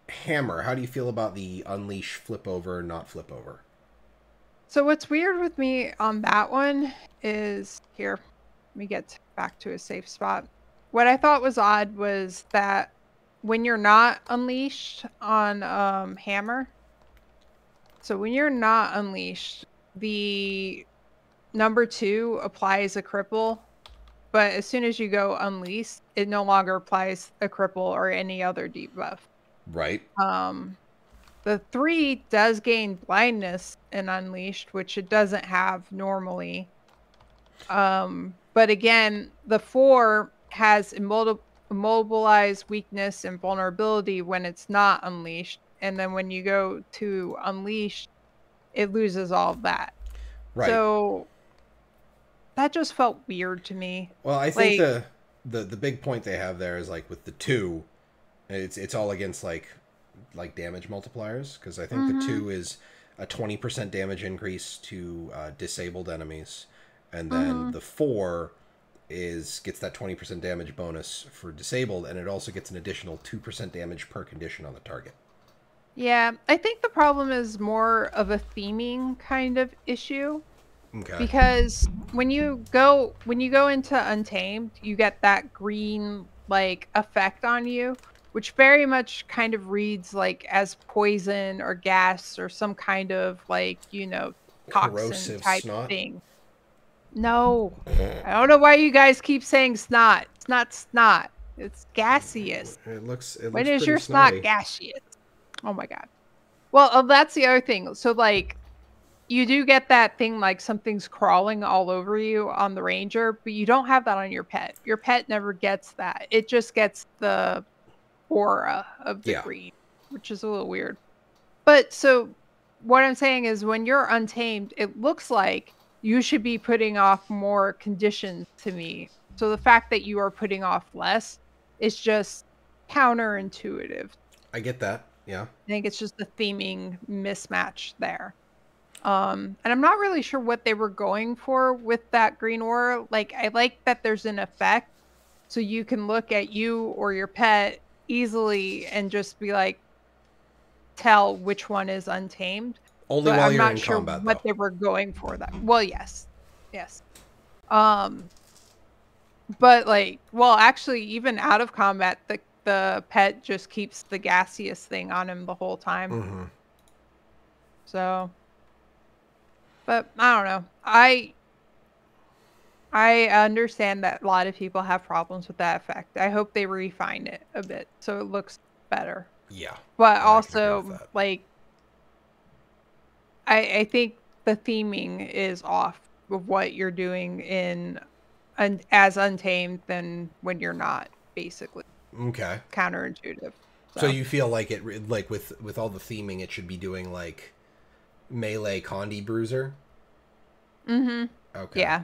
S1: Hammer, how do you feel about the unleash flip over, not flip over?
S2: So what's weird with me on that one is, here, let me get back to a safe spot. What I thought was odd was that when you're not unleashed on Hammer, so when you're not unleashed, the number 2 applies a cripple, but as soon as you go unleashed, it no longer applies a cripple or any other debuff.
S1: Right.
S2: The 3 does gain blindness in unleashed, which it doesn't have normally. But again, the 4 has immobilize, weakness, and vulnerability when it's not unleashed. And then when you go to unleashed, it loses all of that.
S1: Right.
S2: So that just felt weird to me.
S1: Well, I think the big point they have there is, like, with the 2, it's all against like damage multipliers, because I think the 2 is a 20% damage increase to disabled enemies, and then the 4 gets that 20% damage bonus for disabled, and it also gets an additional 2% damage per condition on the target.
S2: Yeah, I think the problem is more of a theming kind of issue.
S1: Okay.
S2: Because when you go into Untamed, you get that green, like, effect on you, which very much kind of reads like as poison or gas or some kind of, like, you know, toxin
S1: corrosive
S2: type
S1: snot
S2: thing. No. I don't know why you guys keep saying snot. It's not snot. It's gaseous.
S1: It looks
S2: when is your
S1: snotty.
S2: snot gaseous? Oh my god. Well, that's the other thing. So, like, you do get that thing like something's crawling all over you on the Ranger, but you don't have that on your pet. Your pet never gets that. It just gets the aura of the green, which is a little weird. But so what I'm saying is when you're Untamed, it looks like you should be putting off more conditions to me. So the fact that you are putting off less is just counterintuitive.
S1: I get that. Yeah.
S2: I think it's just a theming mismatch there. And I'm not really sure what they were going for with that green aura. Like, I like that there's an effect so you can look at you or your pet easily and just be like, tell which one is untamed.
S1: Only
S2: but
S1: while
S2: I'm
S1: you're
S2: not
S1: in
S2: sure
S1: combat,
S2: what
S1: though.
S2: they were going for that. Well, yes. But like, well, actually, even out of combat, the pet just keeps the gaseous thing on him the whole time.
S1: Mm-hmm.
S2: So, but I don't know. I understand that a lot of people have problems with that effect. I hope they refine it a bit so it looks better.
S1: Yeah.
S2: But also, like, I think the theming is off of what you're doing as Untamed than when you're not, basically.
S1: Okay.
S2: Counterintuitive.
S1: So you feel like it, like with all the theming, it should be doing like melee Condi Bruiser?
S2: Mm-hmm.
S1: Okay.
S2: Yeah.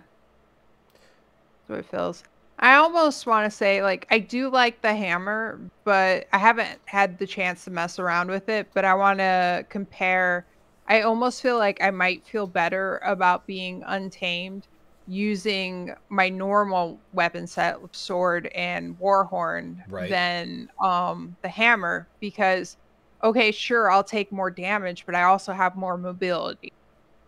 S2: That's what it feels. I almost want to say, like, I do like the hammer, but I haven't had the chance to mess around with it, but I want to compare. I almost feel like I might feel better about being Untamed using my normal weapon set of sword and warhorn than the hammer, because okay, sure, I'll take more damage, but I also have more mobility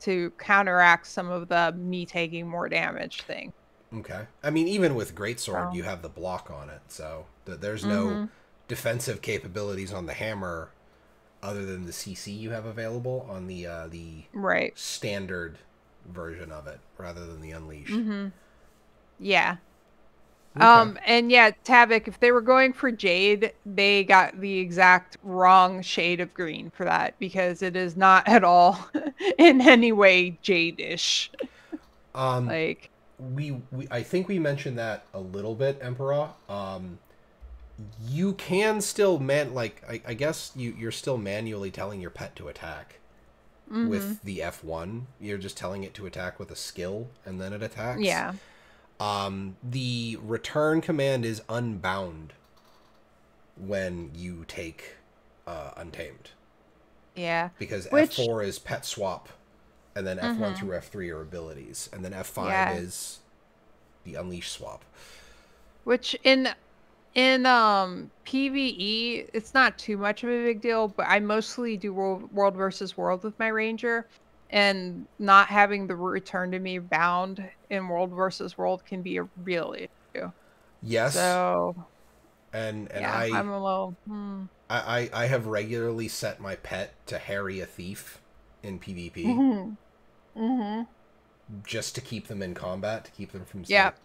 S2: to counteract some of the me taking more damage thing.
S1: Okay. I mean, even with Greatsword, you have the block on it, so there's no defensive capabilities on the hammer other than the CC you have available on the standard version of it, rather than the Unleashed.
S2: Yeah. Okay. And yeah, Tavik, if they were going for Jade, they got the exact wrong shade of green for that, because it is not at all in any way Jade-ish. Like,
S1: I think we mentioned that a little bit, Emperor. You can still I guess you're still manually telling your pet to attack with the F1. You're just telling it to attack with a skill, and then it attacks.
S2: Yeah.
S1: The return command is unbound when you take Untamed.
S2: Yeah.
S1: Because F4 is pet swap, and then F1 through F3 are abilities, and then F5 is the Unleash swap.
S2: Which in PvE, it's not too much of a big deal, but I mostly do world versus world with my ranger, and not having the return to me bound in world versus world can be a real issue.
S1: Yes.
S2: So,
S1: and
S2: yeah, I'm a little.
S1: I have regularly set my pet to harry a thief in PvP. Just to keep them in combat, to keep them from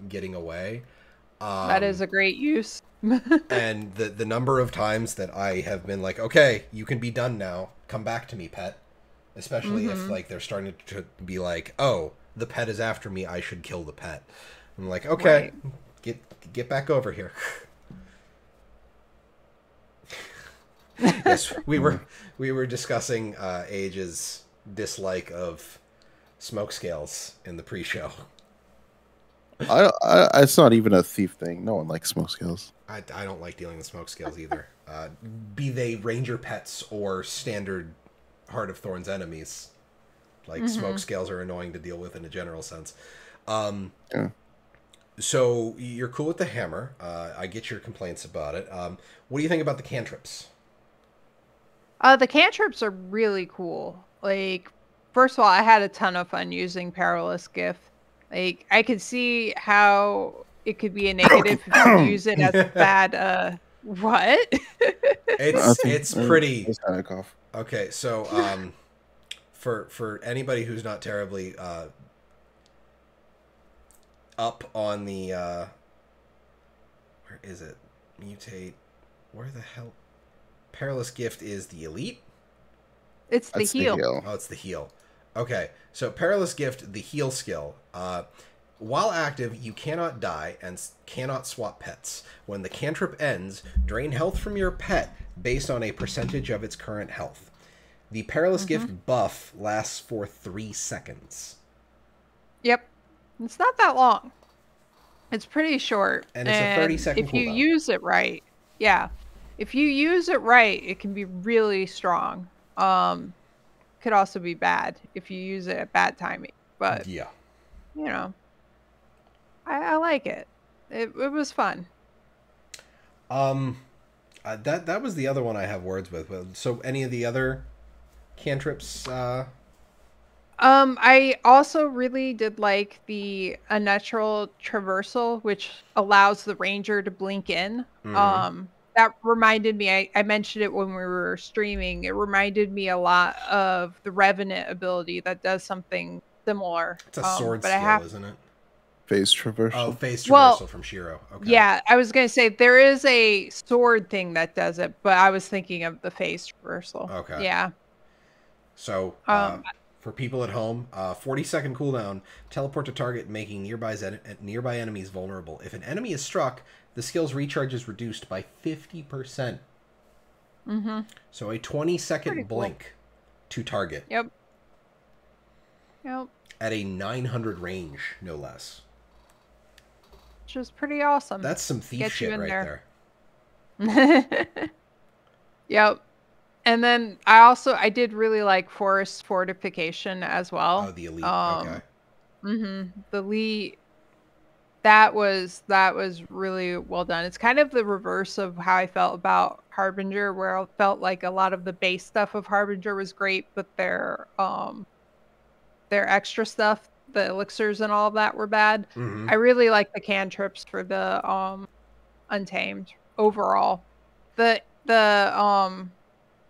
S1: getting away.
S2: That is a great use.
S1: And the number of times that I have been like, okay, you can be done now. Come back to me, pet. Especially if like they're starting to be like, oh, the pet is after me. I should kill the pet. I'm like, okay, get back over here. Yes, we were discussing Age's dislike of smoke scales in the pre-show.
S3: It's not even a thief thing. No one likes smoke scales.
S1: I don't like dealing with smoke scales either. Be they ranger pets or standard Heart of Thorns enemies. Like smoke scales are annoying to deal with in a general sense. So you're cool with the hammer. I get your complaints about it. What do you think about the cantrips?
S2: The cantrips are really cool. Like, first of all, I had a ton of fun using Perilous Gift. Like, I could see how it could be a negative if you use it as a bad, what?
S1: It's pretty... Okay, so, for anybody who's not terribly, up on the, where is it? Mutate. Where the hell? Perilous Gift is the elite?
S2: It's the heal.
S1: Oh, it's the heal. Okay, so Perilous Gift, the heal skill. While active, you cannot die and cannot swap pets. When the cantrip ends, drain health from your pet based on a percentage of its current health. The Perilous Gift buff lasts for 3 seconds.
S2: Yep. It's not that long. It's pretty short.
S1: And it's a 30-second
S2: cooldown. If you
S1: cooldown.
S2: use it right, yeah. If you use it right, it can be really strong. Could also be bad if you use it at bad timing. But
S1: yeah,
S2: you know, I like it. It was fun.
S1: That was the other one I have words with. So any of the other cantrips?
S2: I also really did like the unnatural traversal, which allows the ranger to blink in.
S1: Mm-hmm.
S2: That reminded me, I mentioned it when we were streaming. It reminded me a lot of the Revenant ability that does something similar.
S1: It's a sword
S2: but
S1: skill, isn't it?
S3: Phase traversal.
S1: Oh, phase traversal from Shiro. Okay.
S2: Yeah, I was going to say there is a sword thing that does it, but I was thinking of the phase traversal.
S1: Okay.
S2: Yeah.
S1: So, for people at home, 40-second cooldown, teleport to target, making nearby enemies vulnerable. If an enemy is struck, the skill's recharge is reduced by 50%.
S2: Mm-hmm.
S1: So a 20-second blink to target.
S2: Yep. Yep.
S1: At a 900 range, no less.
S2: Which is pretty awesome.
S1: That's some thief shit right
S2: there. Yep. And then I did really like forest fortification as well.
S1: Oh, the elite. Okay.
S2: Mm-hmm. The elite. That was really well done. It's kind of the reverse of how I felt about Harbinger, where I felt like a lot of the base stuff of Harbinger was great, but their extra stuff, the elixirs and all of that, were bad.
S1: Mm-hmm.
S2: I really like the cantrips for the Untamed overall. The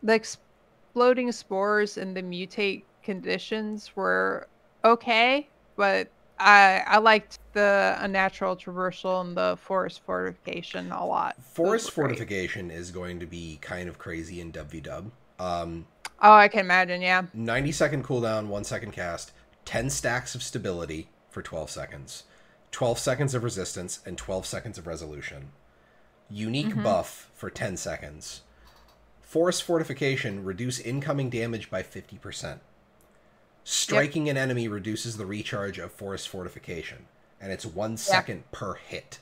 S2: exploding spores and the mutate conditions were okay, but I liked the unnatural traversal and the forest fortification a lot.
S1: Forest fortification is going to be kind of crazy in WW.
S2: Oh, I can imagine, yeah.
S1: 90-second cooldown, 1-second cast, 10 stacks of stability for 12 seconds, 12 seconds of resistance, and 12 seconds of resolution. Unique buff for 10 seconds. Forest fortification, reduce incoming damage by 50%. Striking an enemy reduces the recharge of forest fortification, and it's 1 second per hit.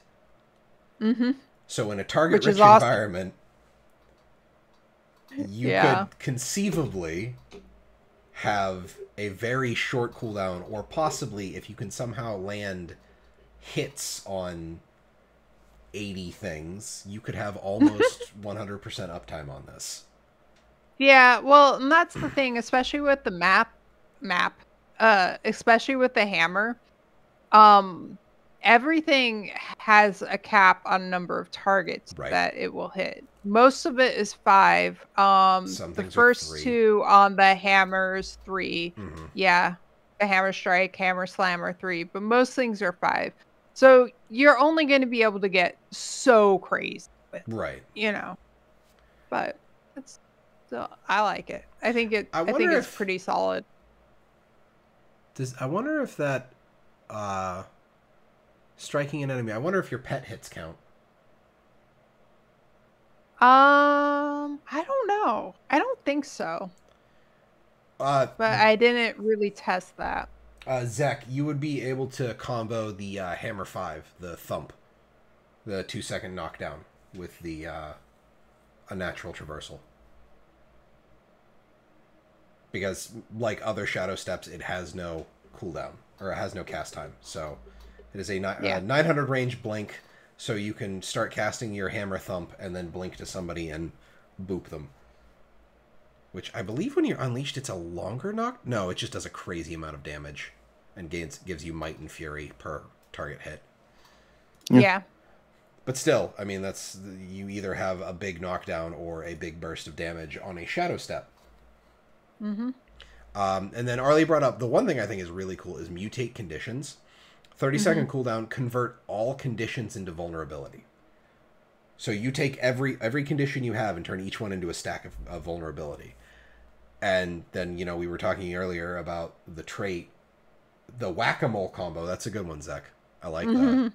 S2: Mm-hmm.
S1: So in a target-rich environment, you could conceivably have a very short cooldown, or possibly, if you can somehow land hits on 80 things, you could have almost 100% uptime on this.
S2: Yeah, well, and that's the thing, especially with the map, especially with the hammer. Everything has a cap on number of targets that it will hit. Most of it is 5. The first 2 on the hammers 3.
S1: Mm-hmm.
S2: Yeah, the hammer strike, hammer slam are 3, but most things are 5. So you're only going to be able to get so crazy with it,
S1: right?
S2: You know, but it's still, I like it. I think it's pretty solid.
S1: I wonder if that striking an enemy, I wonder if your pet hits count.
S2: I don't know. I don't think so. But I didn't really test that.
S1: Zek, you would be able to combo the Hammer 5, the Thump, the 2-second knockdown with the Unnatural Traversal. Because, like other Shadow Steps, it has no cooldown, or it has no cast time. So it is a 900 range blink, so you can start casting your Hammer Thump and then blink to somebody and boop them. Which I believe when you're unleashed, it's a longer knock. No, it just does a crazy amount of damage and gives you might and fury per target hit.
S2: Yeah. But
S1: still, I mean, you either have a big knockdown or a big burst of damage on a Shadow Step.
S2: Mm-hmm.
S1: And then Arlie brought up the one thing I think is really cool is mutate conditions. 30-second cooldown, convert all conditions into vulnerability. So you take every condition you have and turn each one into a stack of vulnerability. And then, we were talking earlier about the trait, the whack-a-mole combo. That's a good one, Zek. I like that.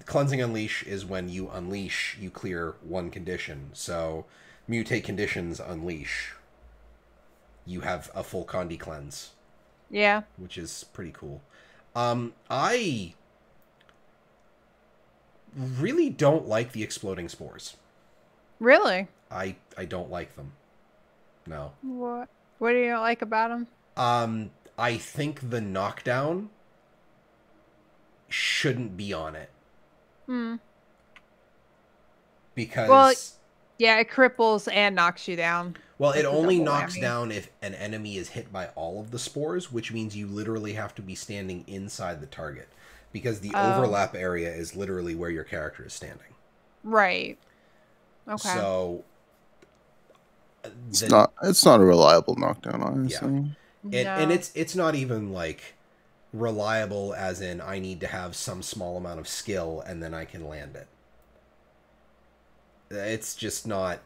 S1: Cleansing Unleash is when you unleash, you clear one condition. So mutate conditions, unleash. You have a full Condi cleanse.
S2: Yeah.
S1: Which is pretty cool. I really don't like the exploding spores.
S2: Really?
S1: I don't like them. No.
S2: What do you like about them?
S1: I think the knockdown shouldn't be on it. Because...
S2: Well, yeah, it cripples and knocks you down.
S1: Well, it only knocks down if an enemy is hit by all of the spores, which means you literally have to be standing inside the target. Because the overlap area is literally where your character is standing.
S2: Right. Okay.
S1: So...
S3: It's not a reliable knockdown, honestly.
S1: Yeah. And it's not even, like, reliable as in I need to have some small amount of skill and then I can land it. It's just not...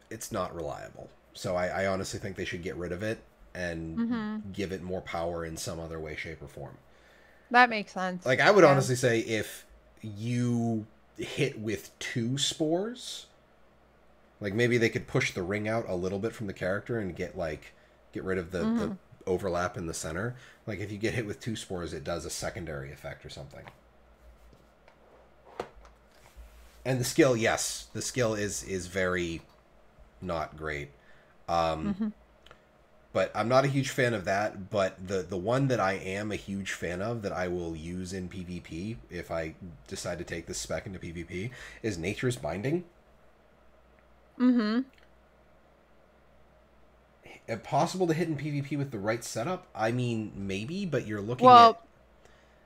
S1: It's not reliable. So I honestly think they should get rid of it and give it more power in some other way, shape, or form.
S2: That makes sense.
S1: Like, I would honestly say if you hit with 2 spores, like, maybe they could push the ring out a little bit from the character and get rid of the overlap in the center. Like, if you get hit with 2 spores, it does a secondary effect or something. And the skill, yes. The skill is very not great. But I'm not a huge fan of that. But the one that I am a huge fan of that I will use in PvP if I decide to take this spec into PvP is Nature's Binding. Possible to hit in PvP with the right setup? I mean, maybe, but you're looking at...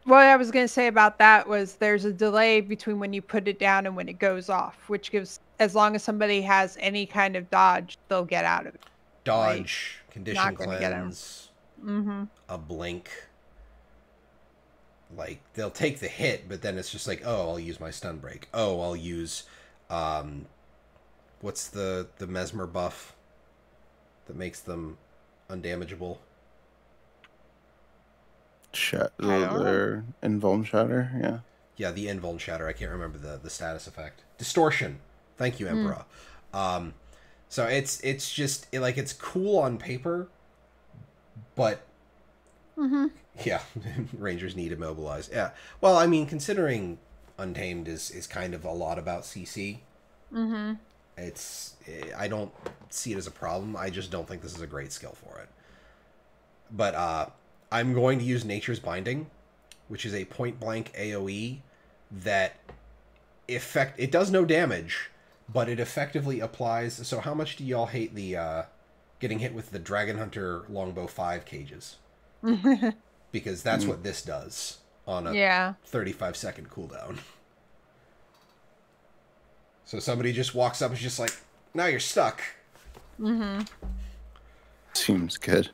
S2: What I was going to say about that was there's a delay between when you put it down and when it goes off, which gives, as long as somebody has any kind of dodge, they'll get out of it.
S1: Dodge, like, condition cleanse, a blink. Like, they'll take the hit, but then it's just like, oh, I'll use my stun break. Oh, I'll use, what's the mesmer buff that makes them undamageable?
S3: Their invuln shatter, yeah.
S1: Yeah, the invuln shatter. I can't remember the status effect. Distortion. Thank you, Emperor. So it's just like it's cool on paper, but yeah, Rangers need immobilize. Yeah. Well, I mean, considering Untamed is kind of a lot about CC. I don't see it as a problem. I just don't think this is a great skill for it. But I'm going to use Nature's Binding, which is a point-blank AoE that it does no damage, but it effectively applies... So how much do y'all hate the getting hit with the Dragon Hunter Longbow 5 cages? Because that's what this does on a 35-second cooldown. So somebody just walks up and is just like, now you're stuck.
S3: Seems good.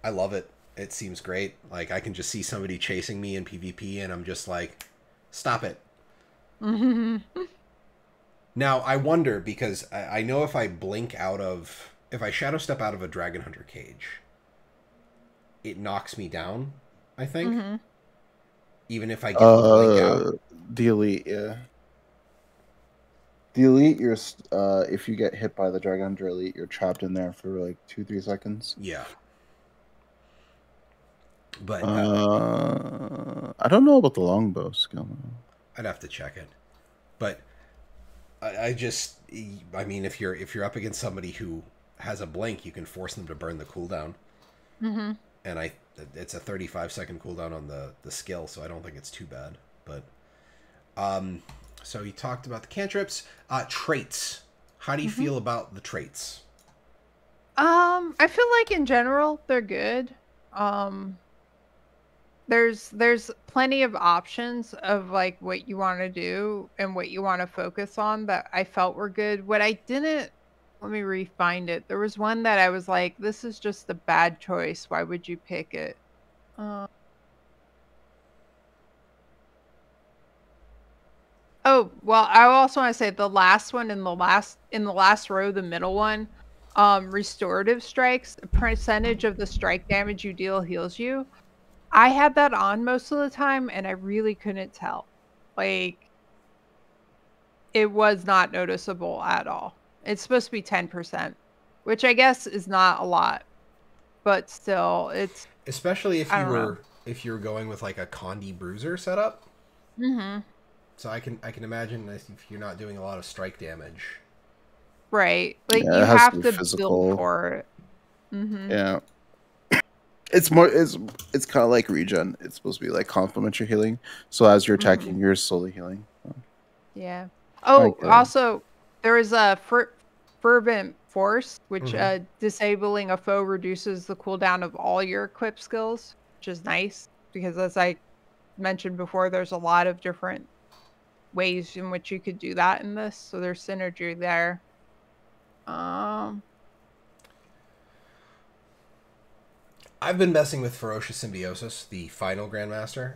S1: I love it. It seems great. Like, I can just see somebody chasing me in PvP, and I'm just like, stop it. Now, I wonder, because I know if I blink out of... If I shadow step out of a Dragon Hunter cage, it knocks me down, I think. Even if I get the blink out.
S3: The Elite, yeah. The Elite, you're if you get hit by the Dragon Hunter Elite, you're trapped in there for like 2-3 seconds.
S1: Yeah. But
S3: I don't know about the longbow skill.
S1: I'd have to check it. But I mean, if you're up against somebody who has a blink, you can force them to burn the cooldown. And it's a 35-second cooldown on the skill, so I don't think it's too bad. But so you talked about the cantrips, traits. How do you feel about the traits?
S2: I feel like in general they're good. There's plenty of options of like what you want to do and what you want to focus on that I felt were good. What I didn't, let me re-find it. There was one that I was like, this is just a bad choice. Why would you pick it? Oh, well, I also want to say the last one in the last row, the middle one, restorative strikes, a percentage of the strike damage you deal heals you. I had that on most of the time, and I really couldn't tell. Like, it was not noticeable at all. It's supposed to be 10%, which I guess is not a lot, but still,
S1: Especially if you were going with like a Condi Bruiser setup.
S2: Mm-hmm.
S1: So I can imagine if you're not doing a lot of strike damage.
S2: Right. Like
S3: Yeah,
S2: you have to
S3: physical.
S2: build for it. Mm-hmm.
S3: Yeah. It's more it's kind of like regen. It's supposed to be like complementary healing. So as you're attacking, you're slowly healing.
S2: Yeah. Oh, also there is a fervent force, which disabling a foe reduces the cooldown of all your equipped skills, which is nice because as I mentioned before, there's a lot of different ways in which you could do that in this. So there's synergy there.
S1: I've been messing with Ferocious Symbiosis, the final Grandmaster.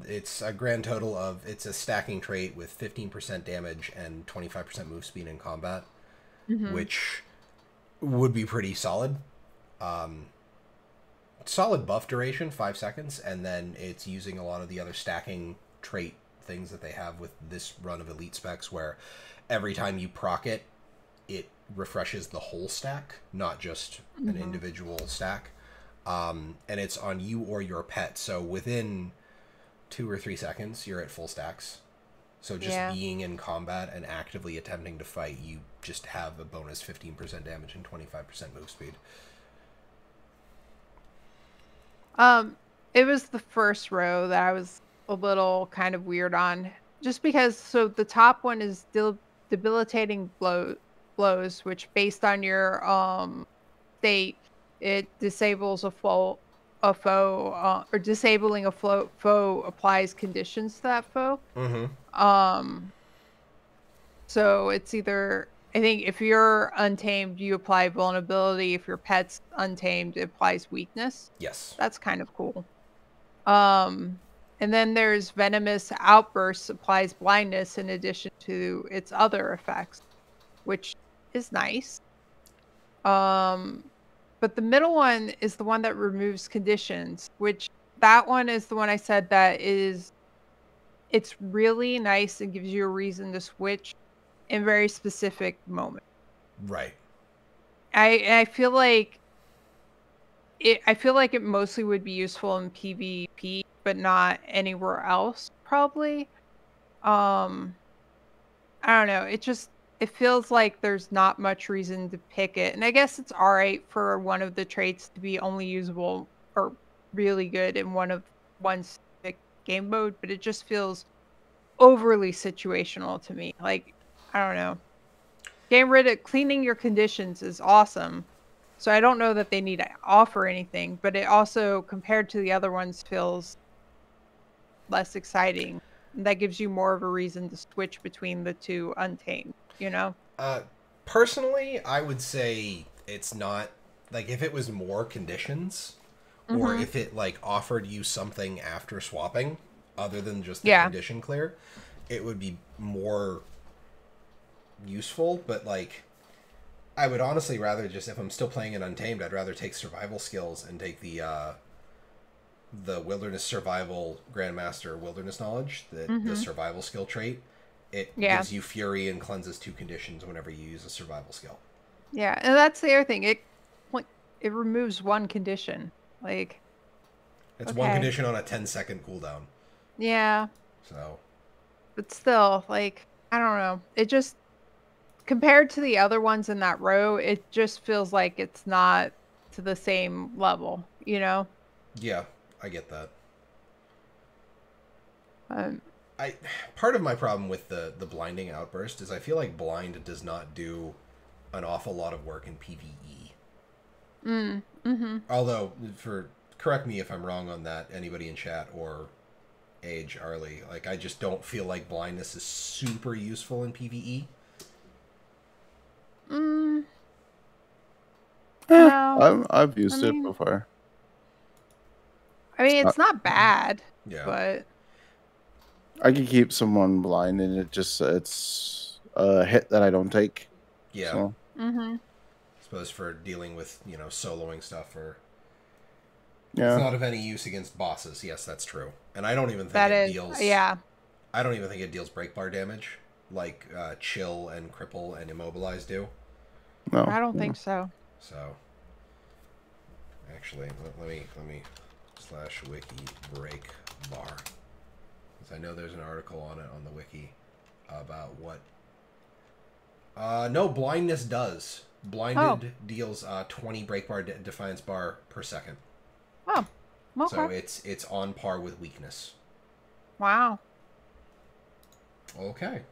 S1: It's a grand total of, it's a stacking trait with 15% damage and 25% move speed in combat, which would be pretty solid. Solid buff duration, 5 seconds, and then it's using a lot of the other stacking trait things that they have with this run of Elite Specs, where every time you proc it, it refreshes the whole stack, not just an individual stack. And it's on you or your pet. So within 2 or 3 seconds, you're at full stacks. So just being in combat and actively attempting to fight, you just have a bonus 15% damage and 25% move speed.
S2: It was the first row that I was a little kind of weird on. Just because, so the top one is debilitating blows, which based on your state, it disables a foe, or disabling a foe applies conditions to that foe. So it's either, I think if you're untamed, you apply vulnerability. If your pet's untamed, it applies weakness.
S1: Yes.
S2: That's kind of cool. And then there's venomous outbursts applies blindness in addition to its other effects, which is nice. But the middle one is the one that removes conditions, which that one is the one I said that is, it's really nice and gives you a reason to switch in very specific moments.
S1: Right.
S2: I feel like it mostly would be useful in PvP, but not anywhere else, probably. I don't know. It feels like there's not much reason to pick it. And I guess it's alright for one of the traits to be only usable or really good in one specific game mode, but it just feels overly situational to me. Like, I don't know. Getting rid of cleaning your conditions is awesome. So I don't know that they need to offer anything, but it also, compared to the other ones, feels less exciting. That gives you more of a reason to switch between the two Untamed, you know?
S1: Personally, I would say it's not, like, if it was more conditions, or if it, like, offered you something after swapping, other than just the condition clear, it would be more useful, but, like, I would honestly rather just, if I'm still playing an Untamed, I'd rather take survival skills and take the Wilderness Survival Grandmaster Wilderness Knowledge, the survival skill trait. It gives you Fury and cleanses 2 conditions whenever you use a survival skill.
S2: Yeah, and that's the other thing. It removes 1 condition. Like,
S1: it's 1 condition on a 10-second cooldown.
S2: Yeah.
S1: So.
S2: But still, like, I don't know. It just, compared to the other ones in that row, it just feels like it's not to the same level, you know?
S1: Yeah, I get that. Part of my problem with the blinding outburst is I feel like blind does not do an awful lot of work in PvE. Although, correct me if I'm wrong on that, anybody in chat or Age Arlie, like, I just don't feel like blindness is super useful in PvE.
S2: No.
S3: I've used it before.
S2: I mean, it's not bad.
S1: Yeah.
S2: But
S3: I can keep someone blind, and it's a hit that I don't take.
S1: Yeah.
S3: So.
S1: I suppose for dealing with, soloing stuff, or it's not of any use against bosses. Yes, that's true. And I don't even think it deals.
S2: Yeah.
S1: I don't even think it deals break bar damage like Chill and Cripple and Immobilize do.
S3: No,
S2: I don't think so.
S1: So, Actually, let me /wiki break bar. Because I know there's an article on it on the wiki about what... no, blindness does. Blinded deals 20 breakbar defiance bar per second.
S2: Oh, okay.
S1: So it's on par with weakness.
S2: Wow.
S1: Okay.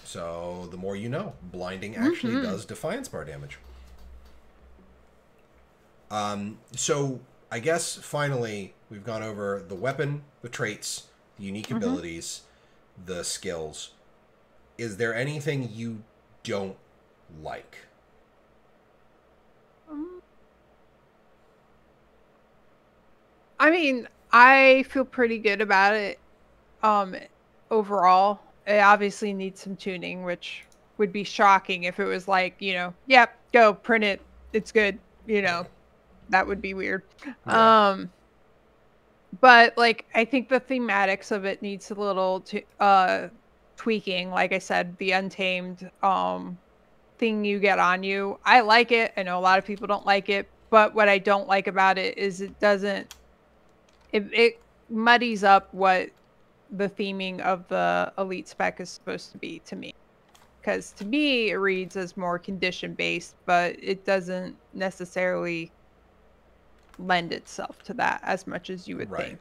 S1: So the more you know, blinding actually does defiance bar damage. So I guess finally we've gone over the weapon, the traits, the unique abilities, the skills. Is there anything you don't like?
S2: I mean, I feel pretty good about it. Overall, it obviously needs some tuning, which would be shocking if it was like, yep, go print it. It's good. That would be weird.
S1: Yeah.
S2: But like, I think the thematics of it needs a little tweaking. Like I said, the Untamed thing you get on you, I like it. I know a lot of people don't like it, but what I don't like about it is it muddies up what the theming of the elite spec is supposed to be to me. Because to me, it reads as more condition based, but it doesn't necessarily lend itself to that as much as you would think.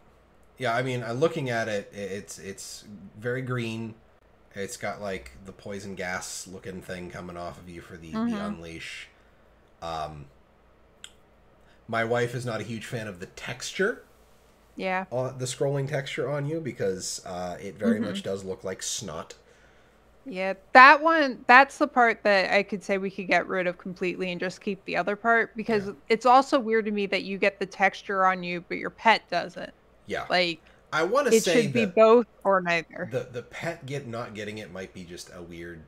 S1: Yeah, I mean, looking at it, it's very green. It's got like the poison gas looking thing coming off of you for the unleash. My wife is not a huge fan of the texture.
S2: Yeah.
S1: The scrolling texture on you, because it very much does look like snot.
S2: Yeah, that's the part that I could say we could get rid of completely and just keep the other part, because it's also weird to me that you get the texture on you, but your pet doesn't.
S1: Yeah.
S2: Like,
S1: I want to say
S2: it should be both or neither.
S1: The pet not getting it might be just a weird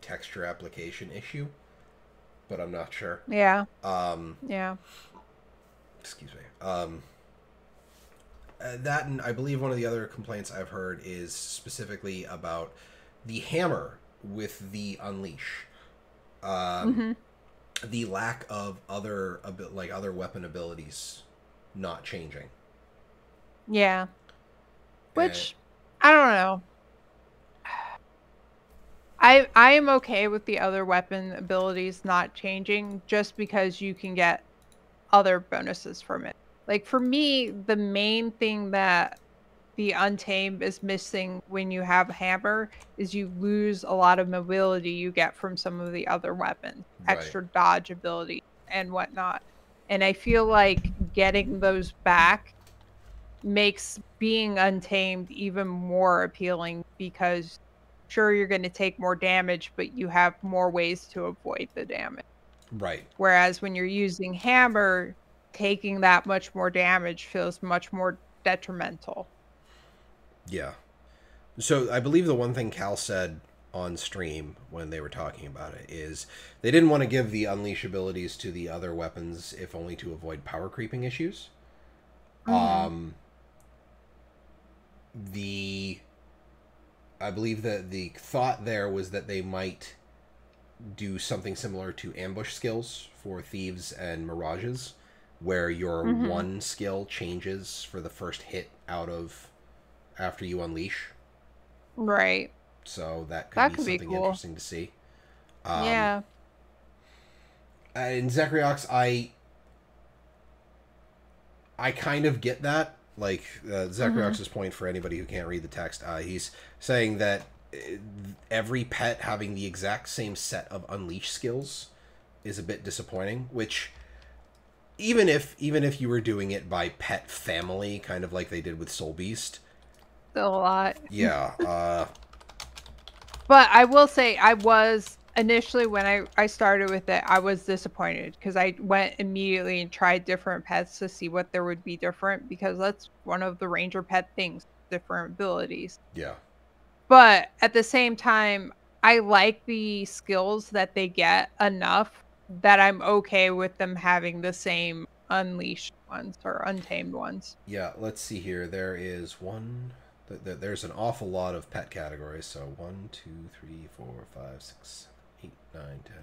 S1: texture application issue, but I'm not sure.
S2: Yeah.
S1: Yeah. Excuse me. That, and I believe one of the other complaints I've heard is specifically about the hammer with the unleash. The lack of other weapon abilities not changing.
S2: Yeah. Which, I don't know. I am okay with the other weapon abilities not changing, just because you can get other bonuses from it. Like, for me, the main thing that the Untamed is missing when you have a hammer is you lose a lot of mobility you get from some of the other weapons, extra dodge ability and whatnot. And I feel like getting those back makes being Untamed even more appealing, because sure, you're going to take more damage, but you have more ways to avoid the damage.
S1: Right.
S2: Whereas when you're using hammer, taking that much more damage feels much more detrimental.
S1: Yeah. So I believe the one thing Cal said on stream when they were talking about it is they didn't want to give the unleash abilities to the other weapons, if only to avoid power creeping issues. I believe that the thought there was that they might do something similar to ambush skills for thieves and mirages, where your one skill changes for the first hit after you unleash.
S2: Right.
S1: So that could be something
S2: cool.
S1: Interesting to see.
S2: Yeah.
S1: In ZeKrioX, I kind of get that. Like, ZeKrioX's point, for anybody who can't read the text, he's saying that every pet having the exact same set of unleash skills is a bit disappointing, which even if you were doing it by pet family, kind of like they did with Soul Beast,
S2: still a lot.
S1: Yeah.
S2: But I will say, I was initially, when I started with it, I was disappointed, because I went immediately and tried different pets to see what there would be different, because that's one of the ranger pet things, different abilities.
S1: Yeah.
S2: But at the same time, I like the skills that they get enough that I'm okay with them having the same unleashed ones or untamed ones.
S1: Yeah, let's see here. There's an awful lot of pet categories. So 1, 2, 3, 4, 5, 6, 8, 9, 10,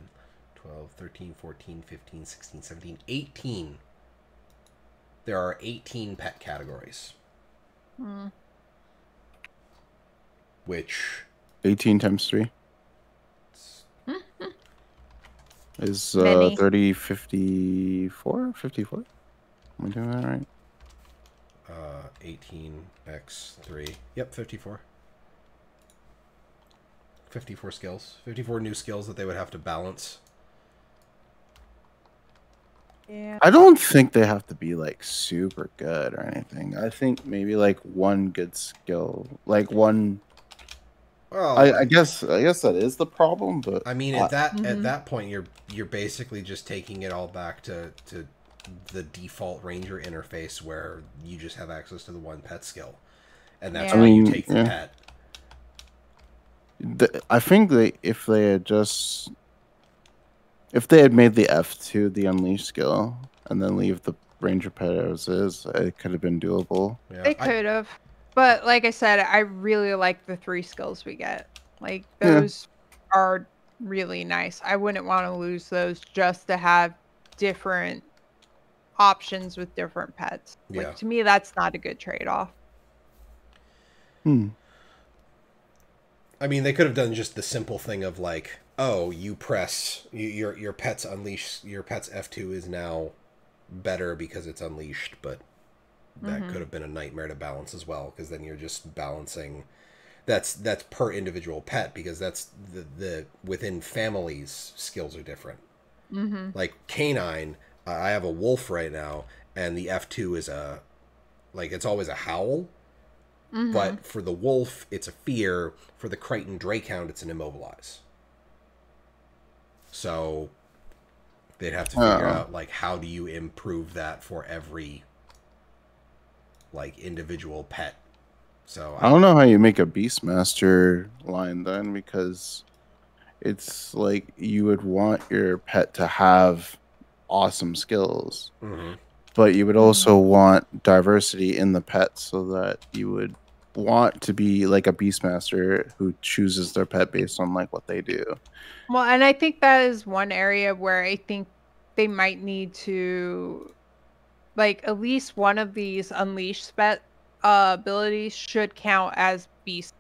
S1: 12, 13, 14, 15, 16, 17, 18 there are 18 pet categories. Which
S3: 18 times 3 is 30, 54? 54? Am I doing that right?
S1: 18x3. Yep, 54. 54 skills. 54 new skills that they would have to balance.
S2: Yeah.
S3: I don't think they have to be like super good or anything. I think maybe like one good skill, like one. Well, I guess that is the problem, but
S1: I mean, at that point, you're basically just taking it all back to the default ranger interface where you just have access to the one pet skill, and that's why you take the pet.
S3: I think if they had made the F2 the unleash skill and then leave the ranger pet as is, it could have been doable.
S2: Yeah, they could have, but like I said, I really like the 3 skills we get. Like those are really nice. I wouldn't want to lose those just to have different options with different pets. Like to me, that's not a good trade-off.
S1: I mean, they could have done just the simple thing of like, oh, you press your pet's unleash, your pet's F2 is now better because it's unleashed, but that could have been a nightmare to balance as well, because then you're just balancing. That's per individual pet, because that's the within families skills are different. Like canine, I have a wolf right now, and the F2 is it's always a howl. But for the wolf, it's a fear. For the Crichton Drakehound, it's an immobilize. So they'd have to figure out like how do you improve that for every like individual pet. So
S3: I don't know how you make a Beastmaster line then, because it's like you would want your pet to have awesome skills, but you would also want diversity in the pet, so that you would want to be like a Beastmaster who chooses their pet based on like what they do.
S2: Well, and I think that is one area where I think they might need to, like, at least one of these unleashed spec abilities should count as beast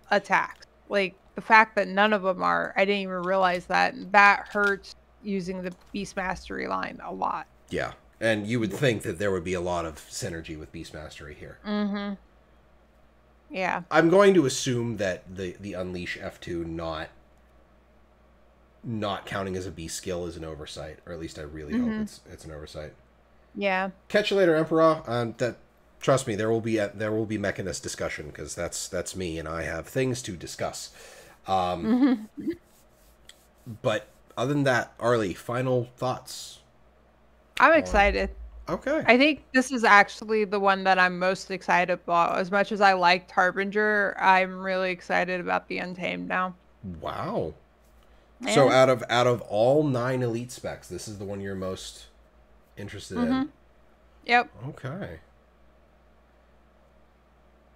S2: attacks. Like the fact that none of them are, I didn't even realize that. That hurts using the Beast Mastery line a lot.
S1: Yeah, and you would think that there would be a lot of synergy with Beast Mastery here.
S2: Yeah.
S1: I'm going to assume that the Unleash F2 not counting as a beast skill is an oversight, or at least I really hope it's an oversight.
S2: Yeah.
S1: Catch you later, Emperor. Trust me, there will be Mechanist discussion, because that's me, and I have things to discuss. But other than that, Arlie, final thoughts?
S2: I'm excited.
S1: Okay.
S2: I think this is actually the one that I'm most excited about. As much as I liked Harbinger, I'm really excited about the Untamed now.
S1: Wow. Yeah. So out of all 9 elite specs, this is the one you're most interested in?
S2: Yep.
S1: Okay.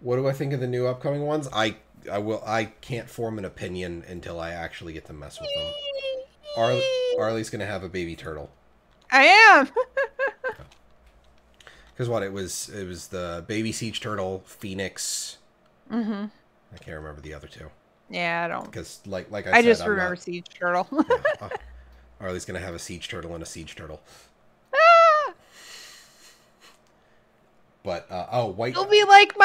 S1: What do I think of the new upcoming ones? I can't form an opinion until I actually get to mess with them. Arlie's gonna have a baby turtle.
S2: I am.
S1: Because what it was the baby siege turtle, Phoenix. I can't remember the other 2.
S2: Yeah, I don't.
S1: Because like I said,
S2: just remember siege turtle.
S1: Yeah, Arlie's gonna have a siege turtle and a siege turtle. But white.
S2: It'll be like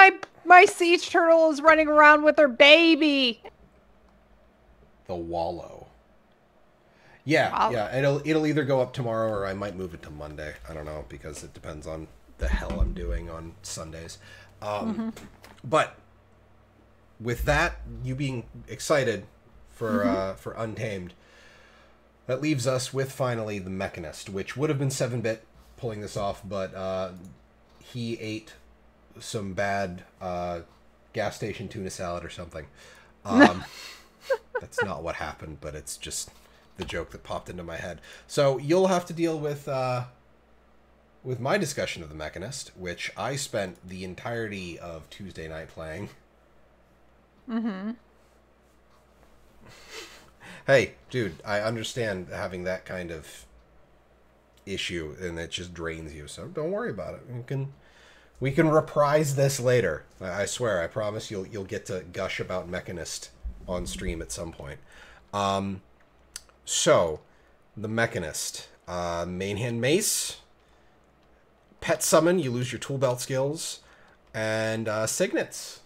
S2: my siege turtle is running around with her baby.
S1: The Wallow. Yeah, wow. Yeah. It'll either go up tomorrow, or I might move it to Monday. I don't know, because it depends on the hell I'm doing on Sundays. But with that, you being excited for Untamed, that leaves us with finally the Mechanist, which would have been 7-bit pulling this off, but he ate some bad gas station tuna salad or something. That's not what happened, but it's just the joke that popped into my head. So you'll have to deal with my discussion of the Mechanist, which I spent the entirety of Tuesday night playing. Hey, dude, I understand having that kind of issue, and it just drains you. So don't worry about it. We can reprise this later. I swear. I promise you'll get to gush about Mechanist on stream at some point. So the Mechanist, main hand mace, pet summon. You lose your tool belt skills, and signets.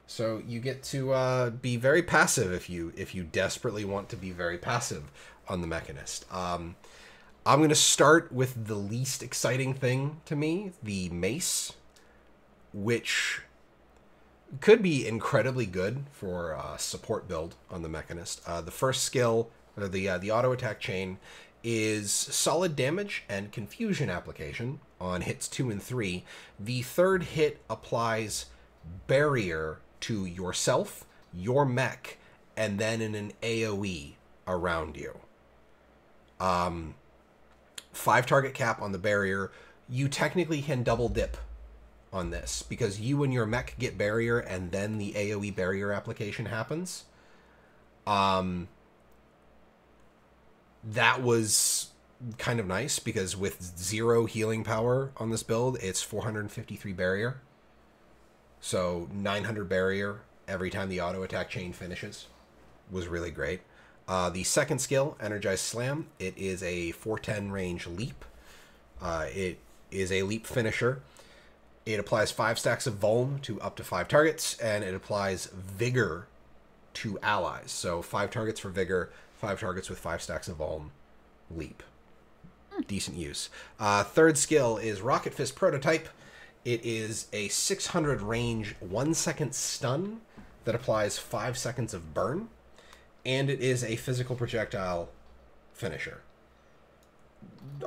S1: So you get to be very passive if you desperately want to be very passive on the Mechanist. I'm going to start with the least exciting thing to me, the mace, which could be incredibly good for a support build on the Mechanist. The first skill, or the auto attack chain, is solid damage and confusion application on hits 2 and 3. The third hit applies barrier to yourself, your mech, and then in an AoE around you. 5 target cap on the barrier. You technically can double dip on this because you and your mech get barrier and then the AoE barrier application happens. That was kind of nice because with 0 healing power on this build, it's 453 barrier. So 900 barrier every time the auto attack chain finishes was really great. The second skill, Energized Slam, it is a 410 range leap. It is a leap finisher. It applies 5 stacks of Vuln to up to 5 targets, and it applies Vigor to allies. So 5 targets for Vigor, 5 targets with 5 stacks of Vuln, leap. Decent use. Third skill is Rocket Fist Prototype. It is a 600 range 1-second stun that applies 5 seconds of burn, and it is a physical projectile finisher.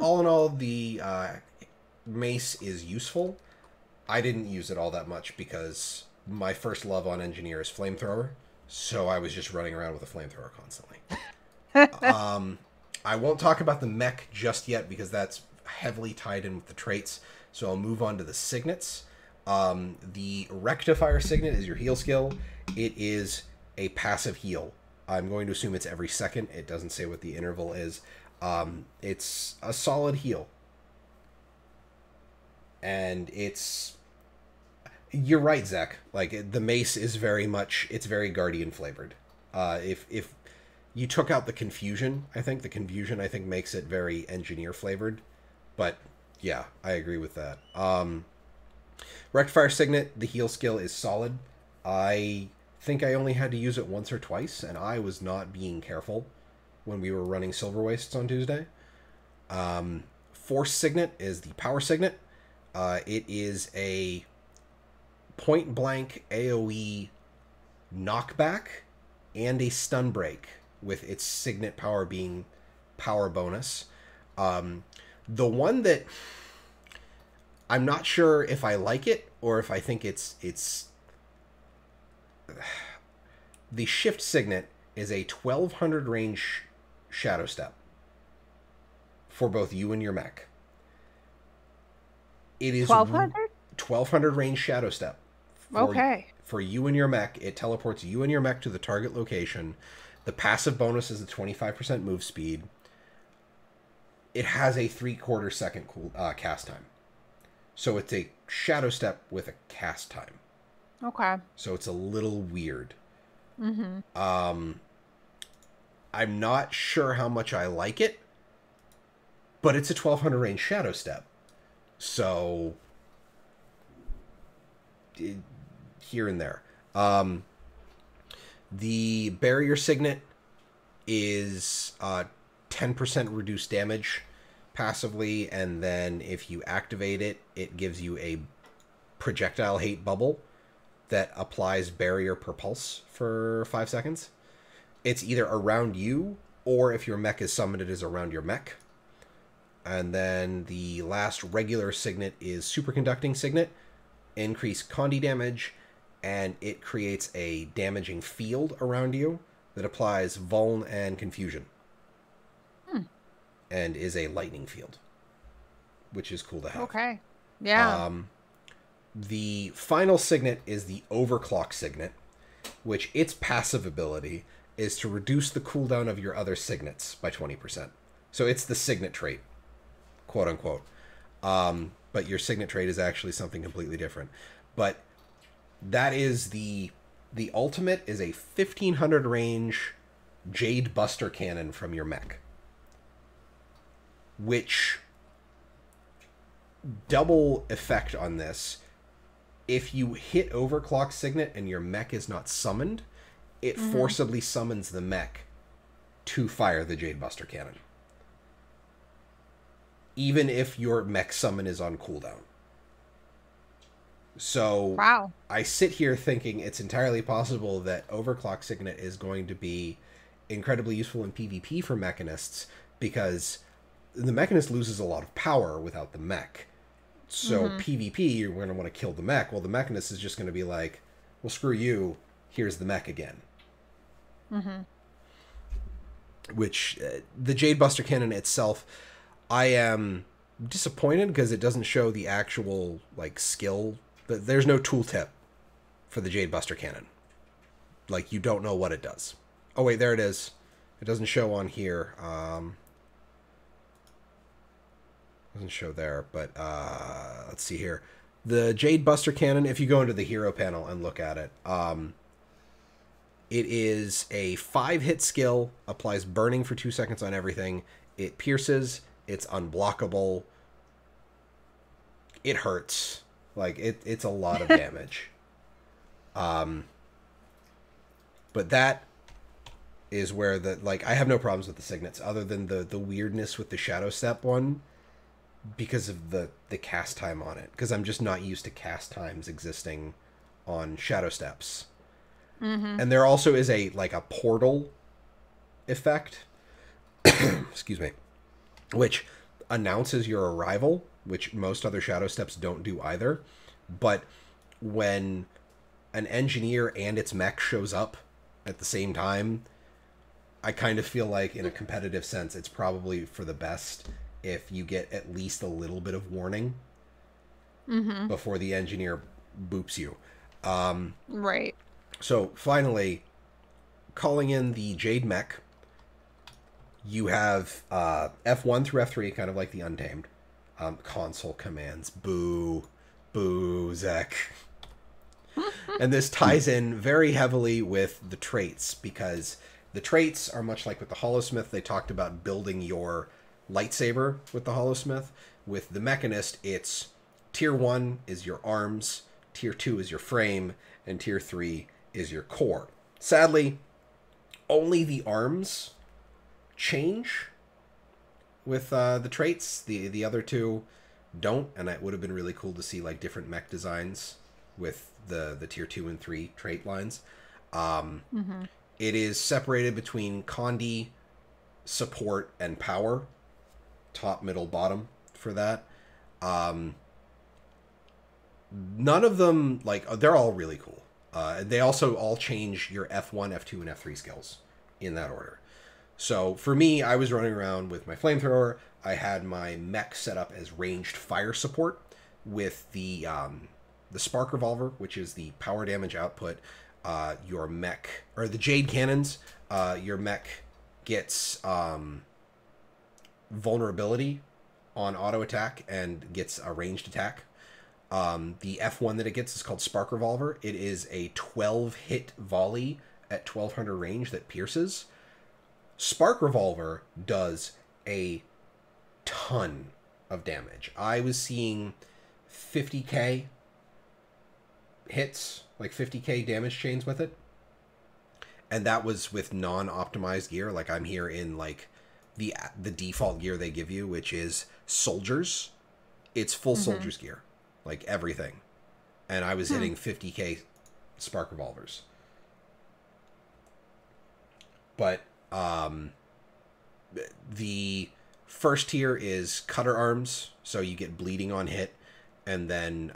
S1: All in all, the mace is useful. I didn't use it all that much because my first love on Engineer is Flamethrower, so I was just running around with a Flamethrower constantly. I won't talk about the mech just yet because that's heavily tied in with the traits. So I'll move on to the signets. The Rectifier signet is your heal skill. It is a passive heal. I'm going to assume it's every second. It doesn't say what the interval is. It's a solid heal. And it's... You're right, Zach. Like, the mace is very much... It's very Guardian flavored. If you took out the confusion, I think makes it very Engineer flavored. But... yeah, I agree with that. Rectifier Signet, the heal skill is solid. I think I only had to use it once or twice, and I was not being careful when we were running Silver Wastes on Tuesday. Force Signet is the power signet. It is a point-blank AoE knockback and a stun break, with its signet power being power bonus. The one that I'm not sure if I like it or if I think it's the Shift Signet is a 1200 range Shadow Step for both you and your mech. It is 1200 range Shadow Step. For you and your mech, it teleports you and your mech to the target location. The passive bonus is a 25% move speed. It has a 3/4 second cast time. So it's a Shadow Step with a cast time.
S2: Okay.
S1: So it's a little weird.
S2: Mm-hmm.
S1: I'm not sure how much I like it, but it's a 1200 range Shadow Step. So here and there. The Barrier Signet is 10% reduced damage passively, and then if you activate it, it gives you a projectile hate bubble that applies barrier per pulse for 5 seconds. It's either around you, or if your mech is summoned, it is around your mech. And then the last regular signet is Superconducting Signet. Increase Condi damage, and it creates a damaging field around you that applies Vuln and Confusion. And is a lightning field, which is cool to have.
S2: Okay. Yeah.
S1: The final signet is the Overclock Signet, which its passive ability is to reduce the cooldown of your other signets by 20%. So it's the signet trait, quote unquote. But your signet trait is actually something completely different. But that is the ultimate is a 1500 range Jade Buster Cannon from your mech. Which double effect on this, if you hit Overclock Signet and your mech is not summoned, it forcibly summons the mech to fire the Jade Buster Cannon. Even if your mech summon is on cooldown. So
S2: wow.
S1: I sit here thinking it's entirely possible that Overclock Signet is going to be incredibly useful in PvP for Mechanists, because the Mechanist loses a lot of power without the mech. So PvP, you're going to want to kill the mech. Well, the Mechanist is just going to be like, well, screw you, here's the mech again. Which, the Jade Buster Cannon itself, I am disappointed because it doesn't show the actual, like, skill. There's no tooltip for the Jade Buster Cannon. Like, you don't know what it does. Oh, wait, there it is. It doesn't show on here. Doesn't show there, but let's see here. The Jade Buster Cannon, if you go into the hero panel and look at it, it is a 5-hit skill, applies burning for 2 seconds on everything. It pierces, it's unblockable, it hurts. Like, it's a lot of damage. But that is where I have no problems with the signets, other than the weirdness with the Shadow Step one, because of the cast time on it. Because I'm just not used to cast times existing on Shadow Steps. And there also is a portal effect, excuse me, which announces your arrival, which most other Shadow Steps don't do either. But when an engineer and its mech shows up at the same time, I kind of feel like, in a competitive sense, it's probably for the best if you get at least a little bit of warning before the engineer boops you.
S2: Right.
S1: So, finally, calling in the Jade Mech, you have F1 through F3, kind of like the Untamed. Console commands. Boo. Boo, Zek. And this ties in very heavily with the traits, because the traits are much like with the Hollowsmith. They talked about building your lightsaber with the Hollowsmith. With the Mechanist, it's Tier 1 is your arms, Tier 2 is your frame, and Tier 3 is your core. Sadly, only the arms change with the traits. The other two don't, and it would have been really cool to see different mech designs with the Tier 2 and 3 trait lines. It is separated between Condi, support, and power. Top, middle, bottom for that. None of them, they're all really cool. They also all change your F1, F2, and F3 skills in that order. So for me, I was running around with my flamethrower. I had my mech set up as ranged fire support with the spark revolver, which is the power damage output. Your mech, or the Jade cannons, your mech gets vulnerability on auto attack and gets a ranged attack. The F1 that it gets is called Spark Revolver. It is a 12-hit volley at 1200 range that pierces. Spark Revolver does a ton of damage. I was seeing 50k hits, 50k damage chains with it. And that was with non-optimized gear. I'm here in the default gear they give you, which is soldiers. It's full soldiers gear. Everything. And I was hitting 50k spark revolvers. But the first tier is cutter arms, so you get bleeding on hit, and then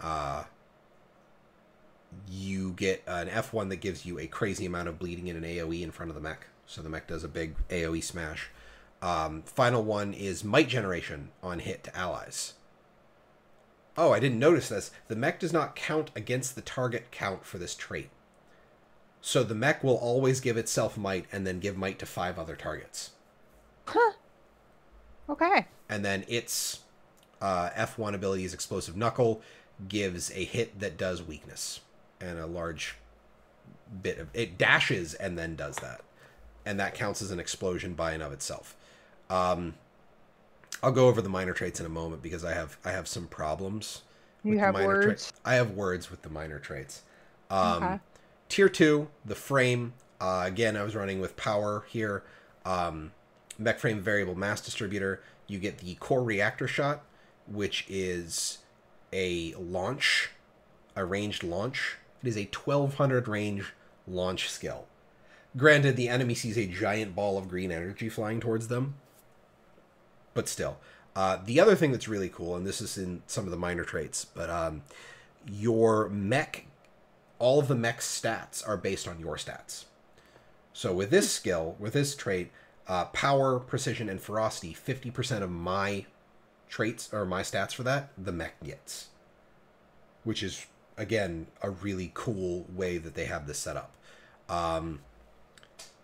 S1: you get an F1 that gives you a crazy amount of bleeding in an AoE in front of the mech, so the mech does a big AoE smash. Final one is might generation on hit to allies. Oh, I didn't notice this. The mech does not count against the target count for this trait. So the mech will always give itself might and then give might to 5 other targets.
S2: Huh. Okay.
S1: And then its F1 ability is Explosive Knuckle, gives a hit that does weakness. And a large bit of... It dashes and then does that. And that counts as an explosion by and of itself. I'll go over the minor traits in a moment because I have some problems.
S2: You have words?
S1: I have words with the minor traits.
S2: Okay.
S1: Tier 2, the frame. Again, I was running with power here. Mech frame variable mass distributor. You get the core reactor shot, which is a launch, a ranged launch. It is a 1200 range launch skill. Granted, the enemy sees a giant ball of green energy flying towards them, but still. The other thing that's really cool, and this is in some of the minor traits, but your mech, all of the mech stats are based on your stats. So with this skill, with this trait, power, precision, and ferocity, 50% of my traits, or my stats for that, the mech gets. Which is, again, a really cool way that they have this set up.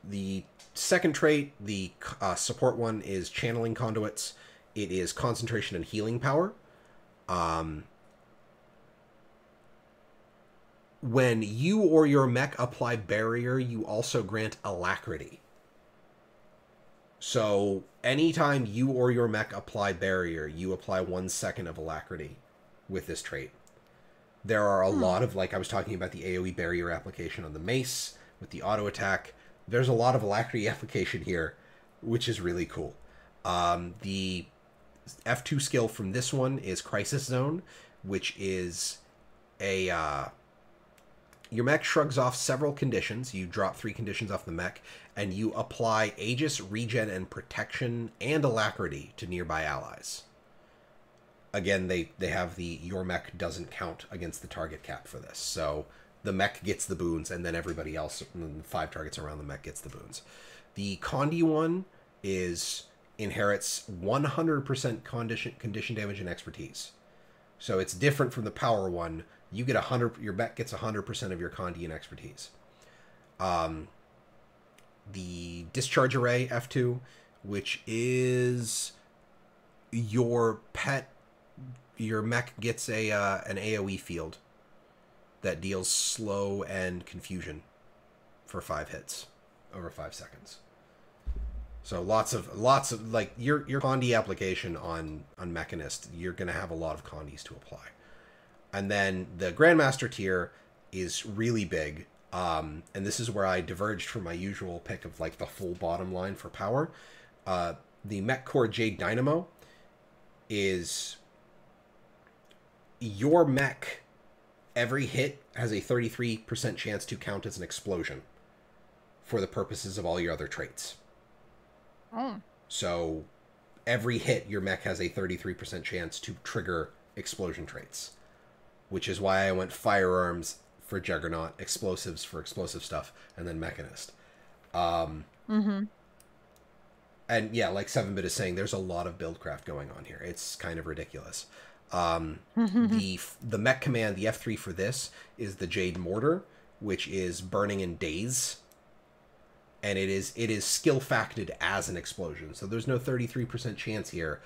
S1: The second trait, the support one, is channeling conduits. It is concentration and healing power. When you or your mech apply barrier, you also grant alacrity. So anytime you or your mech apply barrier, you apply 1 second of alacrity with this trait. There are a lot of, like I was talking about the AoE barrier application on the mace with the auto attack. There's a lot of alacrity application here, which is really cool. The F2 skill from this one is Crisis Zone, which is a... your mech shrugs off several conditions. You drop 3 conditions off the mech, and you apply Aegis, Regen, and Protection, and Alacrity to nearby allies. Again, they have the your mech doesn't count against the target cap for this. So the mech gets the boons, and then everybody else, 5 targets around the mech, gets the boons. The Condi one inherits 100% condition damage and expertise. So it's different from the power one. You get 100. Your mech gets 100% of your Condi and expertise. The Discharge Array F2, which is your pet. Your mech gets an AoE field that deals slow and confusion for 5 hits over 5 seconds. So lots of like your Condi application on Mechanist, you're gonna have a lot of Condis to apply. And then the Grandmaster tier is really big. And this is where I diverged from my usual pick of like the full bottom line for power. The Mech Core Jade Dynamo is your mech, every hit has a 33% chance to count as an explosion for the purposes of all your other traits.
S2: Oh.
S1: So every hit, your mech has a 33% chance to trigger explosion traits. Which is why I went firearms for Juggernaut, explosives for explosive stuff, and then Mechanist. And yeah, like 7-Bit is saying, there's a lot of buildcraft going on here. It's kind of ridiculous. The mech command, the F3 for this, is the Jade Mortar, which is burning in daze. And it is skill facted as an explosion. So there's no 33% chance here.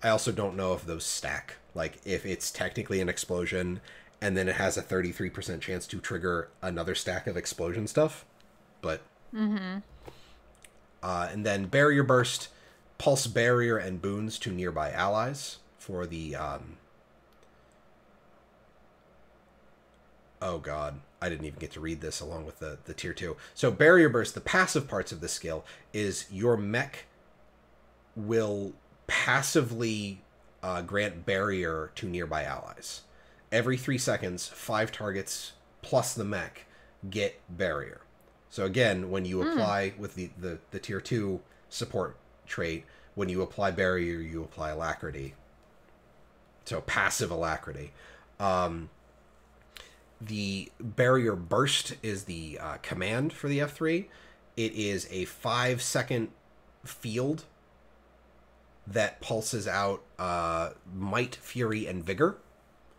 S1: I also don't know if those stack. Like, if it's technically an explosion, and then it has a 33% chance to trigger another stack of explosion stuff. But... and then Barrier Burst, Pulse Barrier, and Boons to nearby allies for the... Oh god, I didn't even get to read this along with the tier 2. So Barrier Burst, the passive parts of this skill, is your mech will passively grant barrier to nearby allies. Every 3 seconds, 5 targets plus the mech get barrier. So again, when you apply with the tier 2 support trait, when you apply barrier, you apply alacrity. So passive alacrity. The Barrier Burst is the command for the F3. It is a 5-second field that pulses out Might, Fury, and Vigor,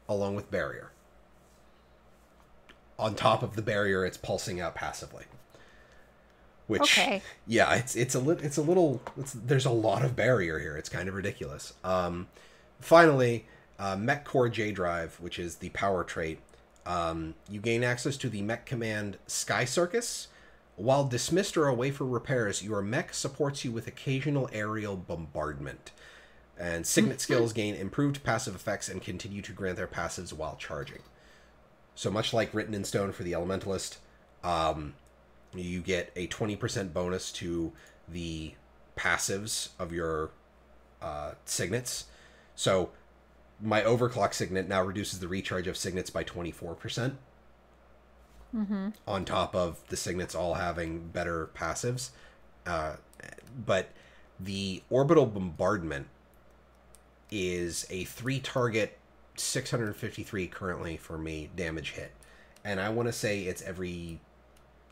S1: along with Barrier. On top of the barrier, it's pulsing out passively. Which, yeah, it's a little. There's a lot of barrier here. It's kind of ridiculous. Finally, Mech Core J Drive, which is the power trait. You gain access to the mech command Sky Circus. While dismissed or away for repairs, your mech supports you with occasional aerial bombardment. And Signet skills gain improved passive effects and continue to grant their passives while charging. So much like Written in Stone for the Elementalist, you get a 20% bonus to the passives of your Signets. So my Overclock Signet now reduces the recharge of Signets by 24%. On top of the Signets all having better passives. But the Orbital Bombardment is a 3-target, 653 currently for me, damage hit. And I want to say it's every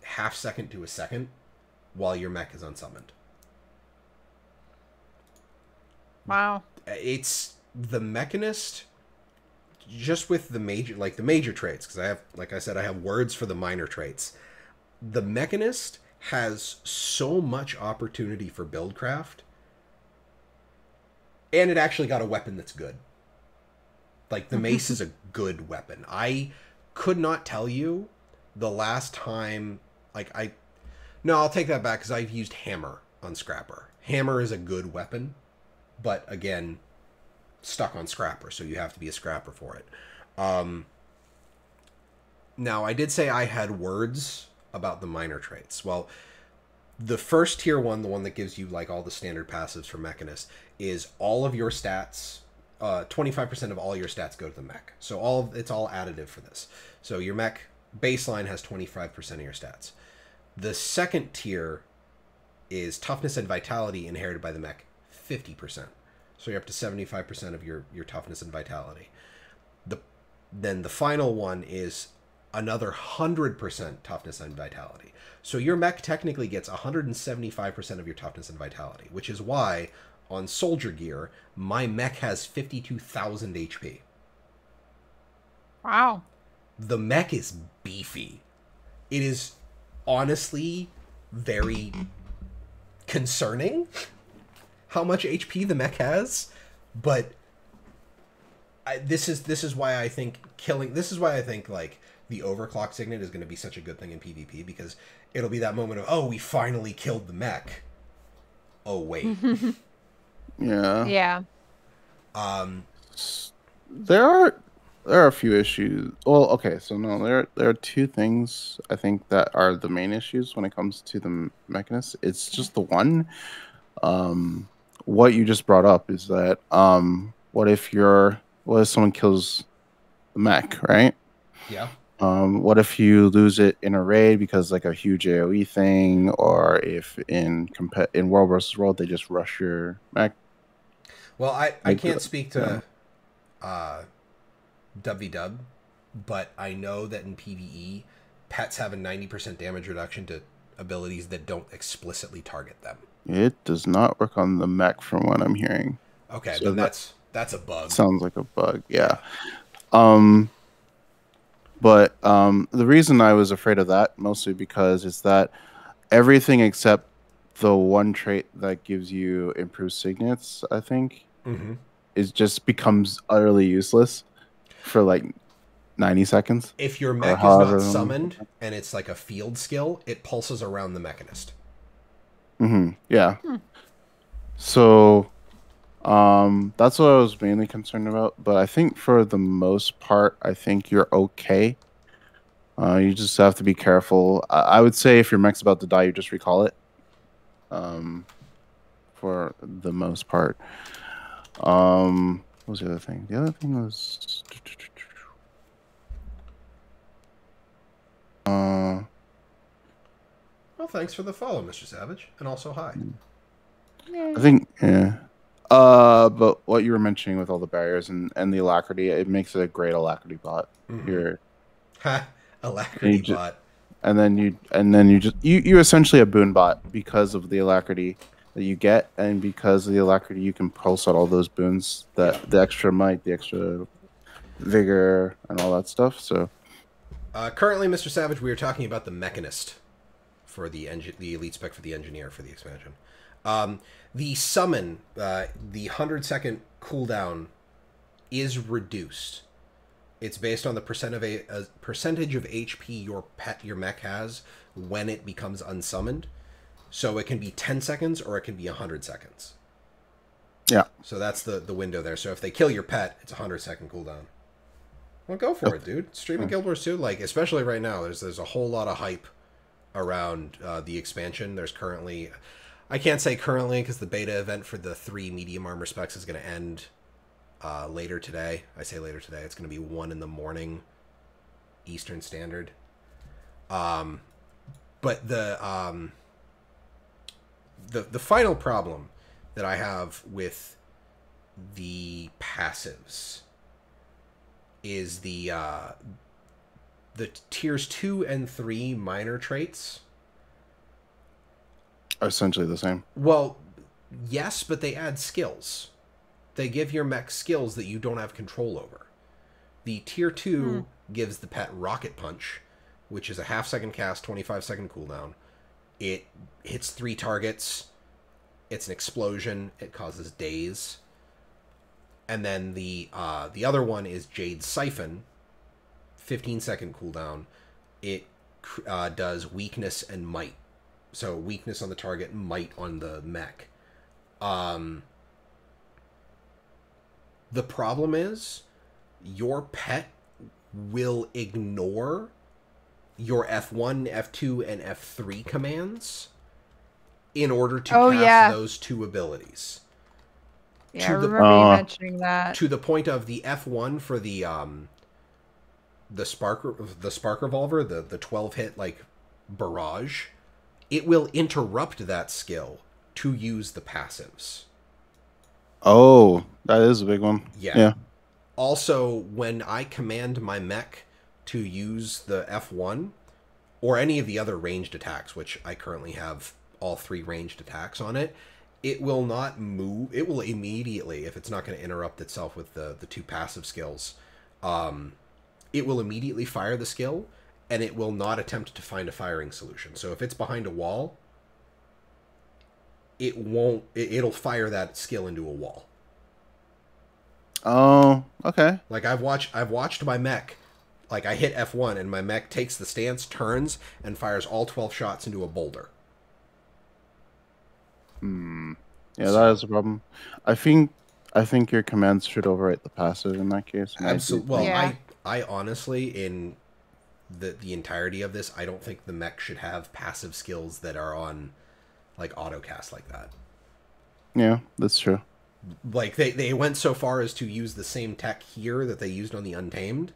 S1: half second to a second while your mech is unsummoned.
S2: Wow.
S1: It's the Mechanist just with the major traits, because I have, like I said, I have words for the minor traits. The Mechanist has so much opportunity for buildcraft, and it actually got a weapon that's good. Like, the mace is a good weapon. I could not tell you the last time, no, I'll take that back, because I've used Hammer on Scrapper. Hammer is a good weapon, but again, stuck on Scrapper, so you have to be a Scrapper for it. Now, I did say I had words about the minor traits. Well, the first tier one, the one that gives you like all the standard passives for Mechanist, is all of your stats, 25% of all your stats go to the mech. So it's all additive for this. So your mech baseline has 25% of your stats. The second tier is toughness and vitality inherited by the mech, 50%. So you're up to 75% of your toughness and vitality. Then the final one is another 100% toughness and vitality. So your mech technically gets 175% of your toughness and vitality, which is why on Soldier Gear, my mech has 52,000 HP.
S2: Wow.
S1: The mech is beefy. It is honestly very concerning how much HP the mech has, but this is why I think like the Overclock Signet is going to be such a good thing in PvP, because it'll be that moment of, oh, we finally killed the mech. Oh wait.
S3: Yeah.
S2: Yeah.
S3: There are a few issues. Well, okay, so no, there are two things I think that are the main issues when it comes to the Mechanist. It's just the one. What you just brought up is that what if someone kills the mech, right?
S1: Yeah.
S3: What if you lose it in a raid because like a huge AoE thing, or if in World vs. World they just rush your mech?
S1: Well, I can't speak to WW, but I know that in PvE, pets have a 90% damage reduction to abilities that don't explicitly target them.
S3: It does not work on the mech from what I'm hearing.
S1: Okay, so then that's a bug.
S3: Sounds like a bug, yeah. But the reason I was afraid of that mostly because it's that everything except the one trait that gives you improved signets, I think, is just becomes utterly useless for like 90 seconds.
S1: If your mech is not summoned and it's like a field skill, it pulses around the Mechanist.
S3: Yeah. So that's what I was mainly concerned about. But I think for the most part, I think you're okay. You just have to be careful. I would say if your mech's about to die, you just recall it. For the most part. What was the other thing? The other thing was...
S1: Well, thanks for the follow, Mr. Savage. And also hi.
S3: I think, yeah. But what you were mentioning with all the barriers and the alacrity, it makes it a great alacrity bot.
S1: Alacrity bot.
S3: And then you essentially a boon bot because of the alacrity that you get, and because of the alacrity you can pulse out all those boons, the extra might, the extra vigor, and all that stuff. So
S1: currently, Mr. Savage, we are talking about the Mechanist for the elite spec for the engineer for the expansion. The summon, the 100-second cooldown is reduced. It's based on the percentage of HP your mech has when it becomes unsummoned. So it can be 10 seconds or it can be 100 seconds.
S3: Yeah.
S1: So that's the window there. So if they kill your pet, it's a 100-second cooldown. Well, go for it, dude. Streaming Guild Wars 2, like, especially right now, there's a whole lot of hype around the expansion. There's currently... I can't say currently because the beta event for the 3 medium armor specs is going to end later today. I say later today. It's going to be 1 in the morning Eastern Standard. But the final problem that I have with the passives is the tiers 2 and 3 minor traits
S3: are essentially the same.
S1: Well, yes, but they add skills. They give your mech skills that you don't have control over. The tier 2 gives the pet Rocket Punch, which is a half-second cast, 25-second cooldown. It hits 3 targets. It's an explosion. It causes daze. And then the other one is Jade Siphon, 15-second cooldown. It does weakness and might. So weakness on the target, might on the mech. The problem is your pet will ignore your F1, F2, and F3 commands in order to cast those 2 abilities.
S2: Yeah, I remember you mentioning that.
S1: To the point of the F1 for the spark revolver, the 12-hit like barrage, it will interrupt that skill to use the passives.
S3: Oh, that is a big one.
S1: Yeah. Also, when I command my mech to use the F1 or any of the other ranged attacks, which I currently have all 3 ranged attacks on it, it will not move. It will immediately, if it's not going to interrupt itself with the 2 passive skills, it will immediately fire the skill, and it will not attempt to find a firing solution. So if it's behind a wall, it'll fire that skill into a wall.
S3: Oh, okay.
S1: Like I've watched my mech, like I hit F1 and my mech takes the stance, turns, and fires all 12 shots into a boulder.
S3: Yeah, that is a problem. I think your commands should overwrite the passive in that case.
S1: Absolutely. Well, I honestly, in the entirety of this, I don't think the mech should have passive skills that are on like autocast like that.
S3: Yeah, that's true.
S1: Like they went so far as to use the same tech here that they used on the Untamed,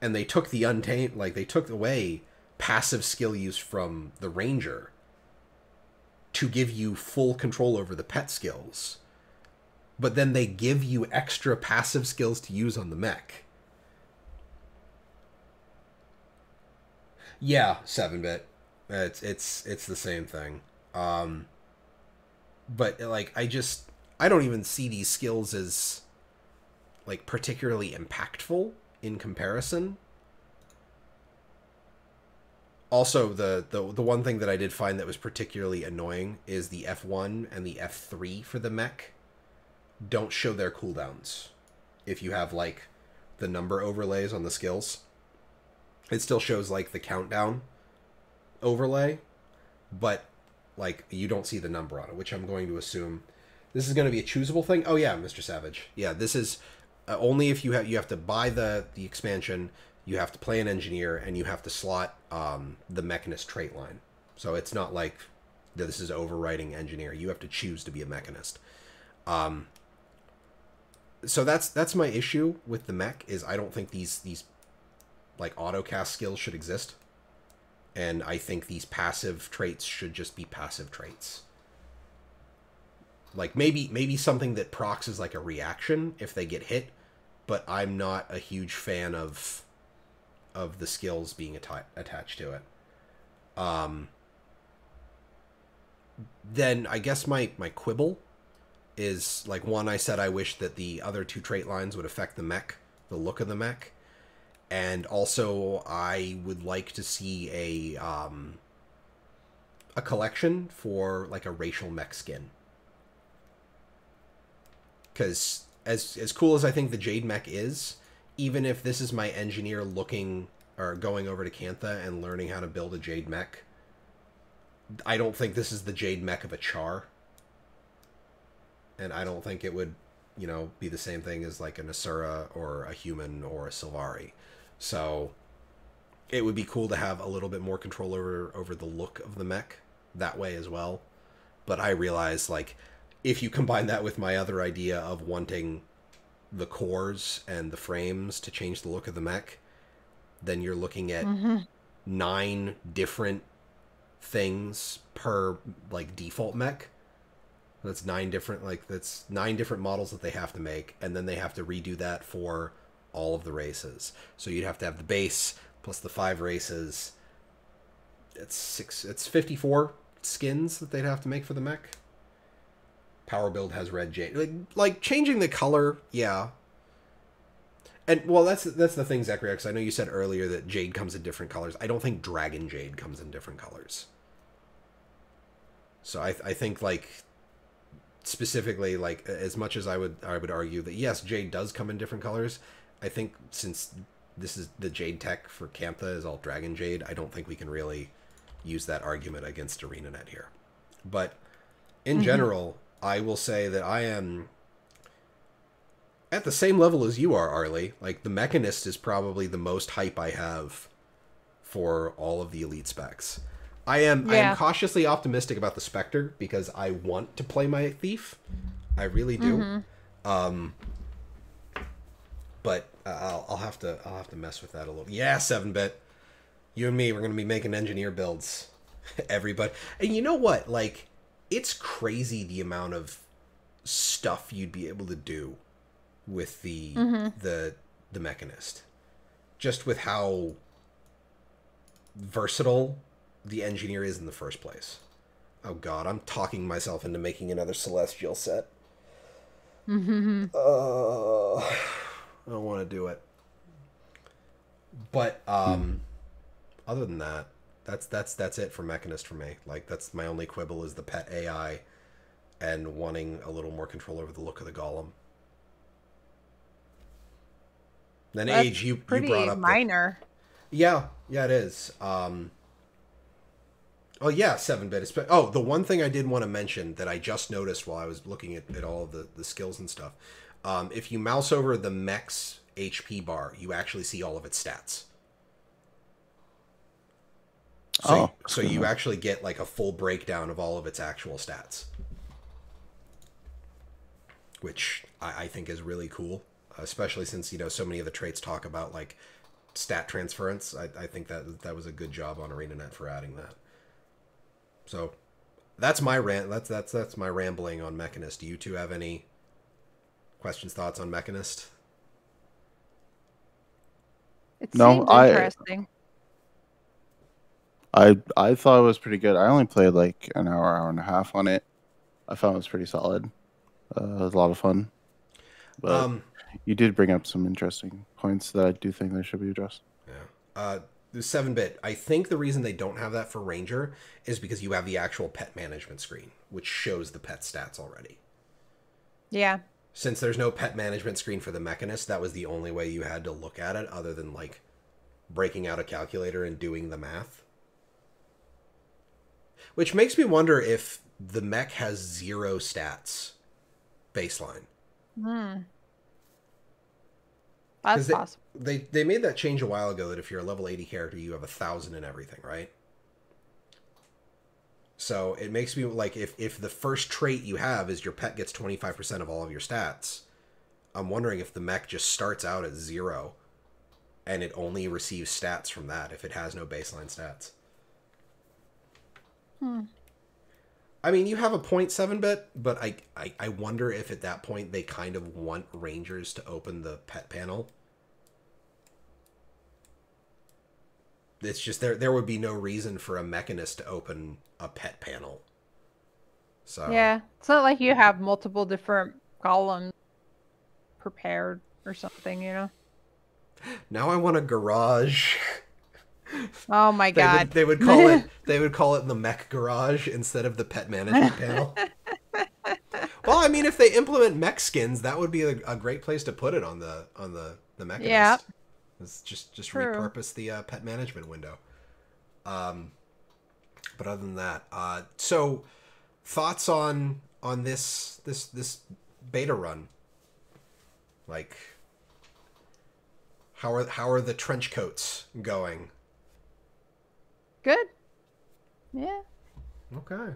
S1: and they took the Untamed, like they took away passive skill use from the Ranger to give you full control over the pet skills. But then they give you extra passive skills to use on the mech. Yeah, 7-bit. It's the same thing. But like I don't even see these skills as like particularly impactful in comparison. Also, the one thing that I did find that was particularly annoying is the F1 and the F3 for the mech don't show their cooldowns. If you have like the number overlays on the skills, it still shows like the countdown overlay, but like you don't see the number on it, which I'm going to assume this is going to be a choosable thing. Oh yeah, Mr. Savage. Yeah, this is only if you have to buy the expansion, you have to play an engineer, and you have to slot the Mechanist trait line. So it's not like this is overwriting engineer. You have to choose to be a Mechanist. So that's my issue with the mech, is I don't think these like autocast skills should exist. And I think these passive traits should just be passive traits. Like maybe something that procs is like a reaction if they get hit, but I'm not a huge fan of the skills being attached to it. Then I guess my quibble is, like, one, I said I wish that the other 2 trait lines would affect the mech, the look of the mech. And also I would like to see a collection for like a racial mech skin. Because as cool as I think the Jade mech is, even if this is my engineer looking or going over to Cantha and learning how to build a Jade mech, I don't think this is the Jade mech of a Char. And I don't think it would, you know, be the same thing as like an Asura or a human or a Sylvari. So it would be cool to have a little bit more control over the look of the mech that way as well. But I realize, like, if you combine that with my other idea of wanting the cores and the frames to change the look of the mech, then you're looking at 9 different things per, like, default mech. That's 9 different, like, that's 9 different models that they have to make, and then they have to redo that for all of the races. So you'd have to have the base plus the 5 races. It's 54 skins that they'd have to make for the mech. Power build has red jade. Like changing the color, yeah. And well, that's the thing, ZeKrioX. I know you said earlier that jade comes in different colors. I don't think dragon jade comes in different colors. So I think, like, specifically, like, as much as I would argue that yes, jade does come in different colors, I think since this is the jade tech for Cantha is all dragon jade, I don't think we can really use that argument against ArenaNet here. But in general, I will say that I am at the same level as you are, Arlie. Like, the Mechanist is probably the most hype I have for all of the elite specs. I am cautiously optimistic about the Specter because I want to play my thief. I really do. But I'll have to mess with that a little. Yeah, 7-bit. You and me, we're going to be making engineer builds. Everybody. And you know what? Like, it's crazy the amount of stuff you'd be able to do with the Mechanist. Just with how versatile the engineer is in the first place. Oh god, I'm talking myself into making another Celestial set. I don't want to do it. But other than that, that's it for Mechanist for me. Like, that's my only quibble is the pet AI and wanting a little more control over the look of the golem. Then that's Age, you brought up
S2: minor.
S1: Yeah, it is. Oh yeah, 7-bit. Oh, the one thing I did want to mention that I just noticed while I was looking at all of the skills and stuff. If you mouse over the mech's HP bar, you actually see all of its stats. So you actually get like a full breakdown of all of its actual stats. Which I think is really cool. Especially since, you know, so many of the traits talk about like stat transference. I think that was a good job on ArenaNet for adding that. So that's my rant. That's my rambling on Mechanist. Do you two have any questions, thoughts on Mechanist?
S2: It seemed interesting.
S3: I thought it was pretty good. I only played like an hour and a half on it. I found it was pretty solid. It was a lot of fun. But you did bring up some interesting points that I do think they should be addressed.
S1: Yeah. The 7-bit, I think the reason they don't have that for Ranger is because you have the actual pet management screen, which shows the pet stats already.
S2: Yeah.
S1: Since there's no pet management screen for the Mechanist, that was the only way you had to look at it other than, like, breaking out a calculator and doing the math. Which makes me wonder if the mech has 0 stats baseline.
S2: That's possible.
S1: They made that change a while ago that if you're a level 80 character, you have 1,000 and everything, right? So it makes me like if the first trait you have is your pet gets 25% of all of your stats, I'm wondering if the mech just starts out at 0 and it only receives stats from that if it has no baseline stats. I mean, you have a 0.7-bit, but I wonder if at that point they kind of want Rangers to open the pet panel. It's just there would be no reason for a Mechanist to open a pet panel. So
S2: yeah, it's not like you have multiple different golems prepared or something, you know?
S1: Now I want a garage.
S2: Oh my god.
S1: They would call it the mech garage instead of the pet management panel. Well, I mean, if they implement mech skins, that would be a great place to put it on the Mechanist.
S2: Yeah.
S1: It's just repurpose the pet management window. But other than that, so thoughts on this beta run? Like, how are the trench coats going?
S2: Good. Yeah.
S1: Okay.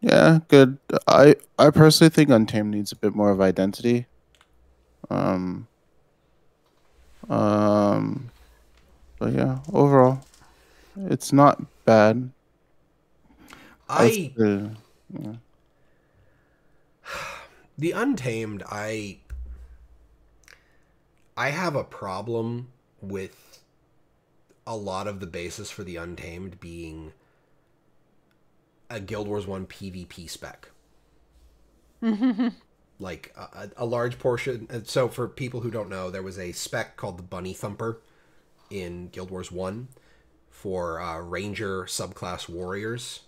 S3: Yeah, good. I personally think Untamed needs a bit more of identity. But yeah, overall, it's not bad.
S1: The Untamed, I have a problem with a lot of the basis for the Untamed being a Guild Wars 1 PvP spec. Like a large portion. So for people who don't know, there was a spec called the Bunny Thumper in Guild Wars 1 for Ranger subclass warriors.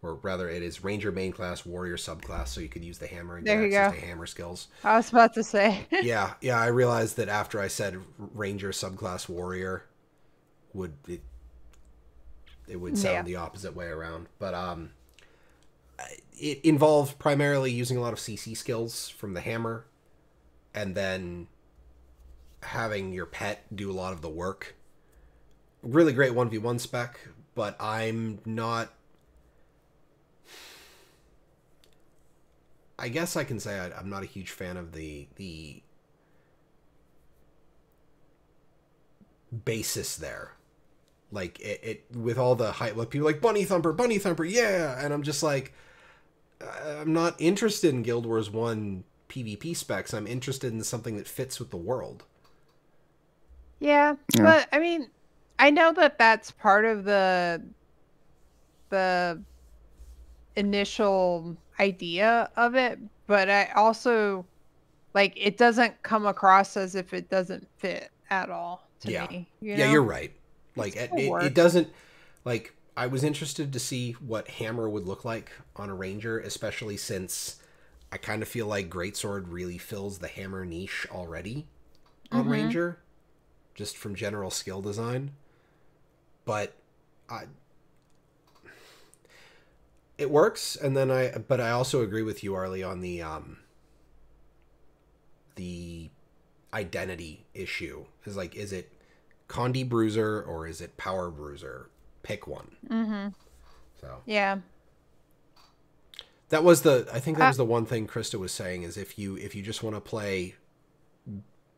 S1: Or rather, it is Ranger main class, Warrior subclass, so you could use the hammer and get access to hammer skills.
S2: I was about to say.
S1: yeah, I realized that after I said Ranger subclass Warrior, it would sound the opposite way around. But it involved primarily using a lot of CC skills from the hammer, and then having your pet do a lot of the work. Really great 1v1 spec, but I'm not... I guess I can say I'm not a huge fan of the basis there. Like, it with all the hype, like people like Bunny Thumper, yeah! And I'm just like, I'm not interested in Guild Wars 1 PvP specs. I'm interested in something that fits with the world.
S2: Yeah, but I mean, I know that that's part of the initial idea of it, but I also, like, it doesn't come across as if it doesn't fit at all to me. You know?
S1: Yeah, you're right. Like, it doesn't, like, I was interested to see what hammer would look like on a ranger, especially since I kind of feel like Greatsword really fills the hammer niche already on ranger, just from general skill design. But it works, and then I also agree with you, Arlie, on the identity issue. Is it Condi Bruiser or is it Power Bruiser? Pick one. So
S2: yeah,
S1: that was I think that was the one thing Krista was saying, is if you just want to play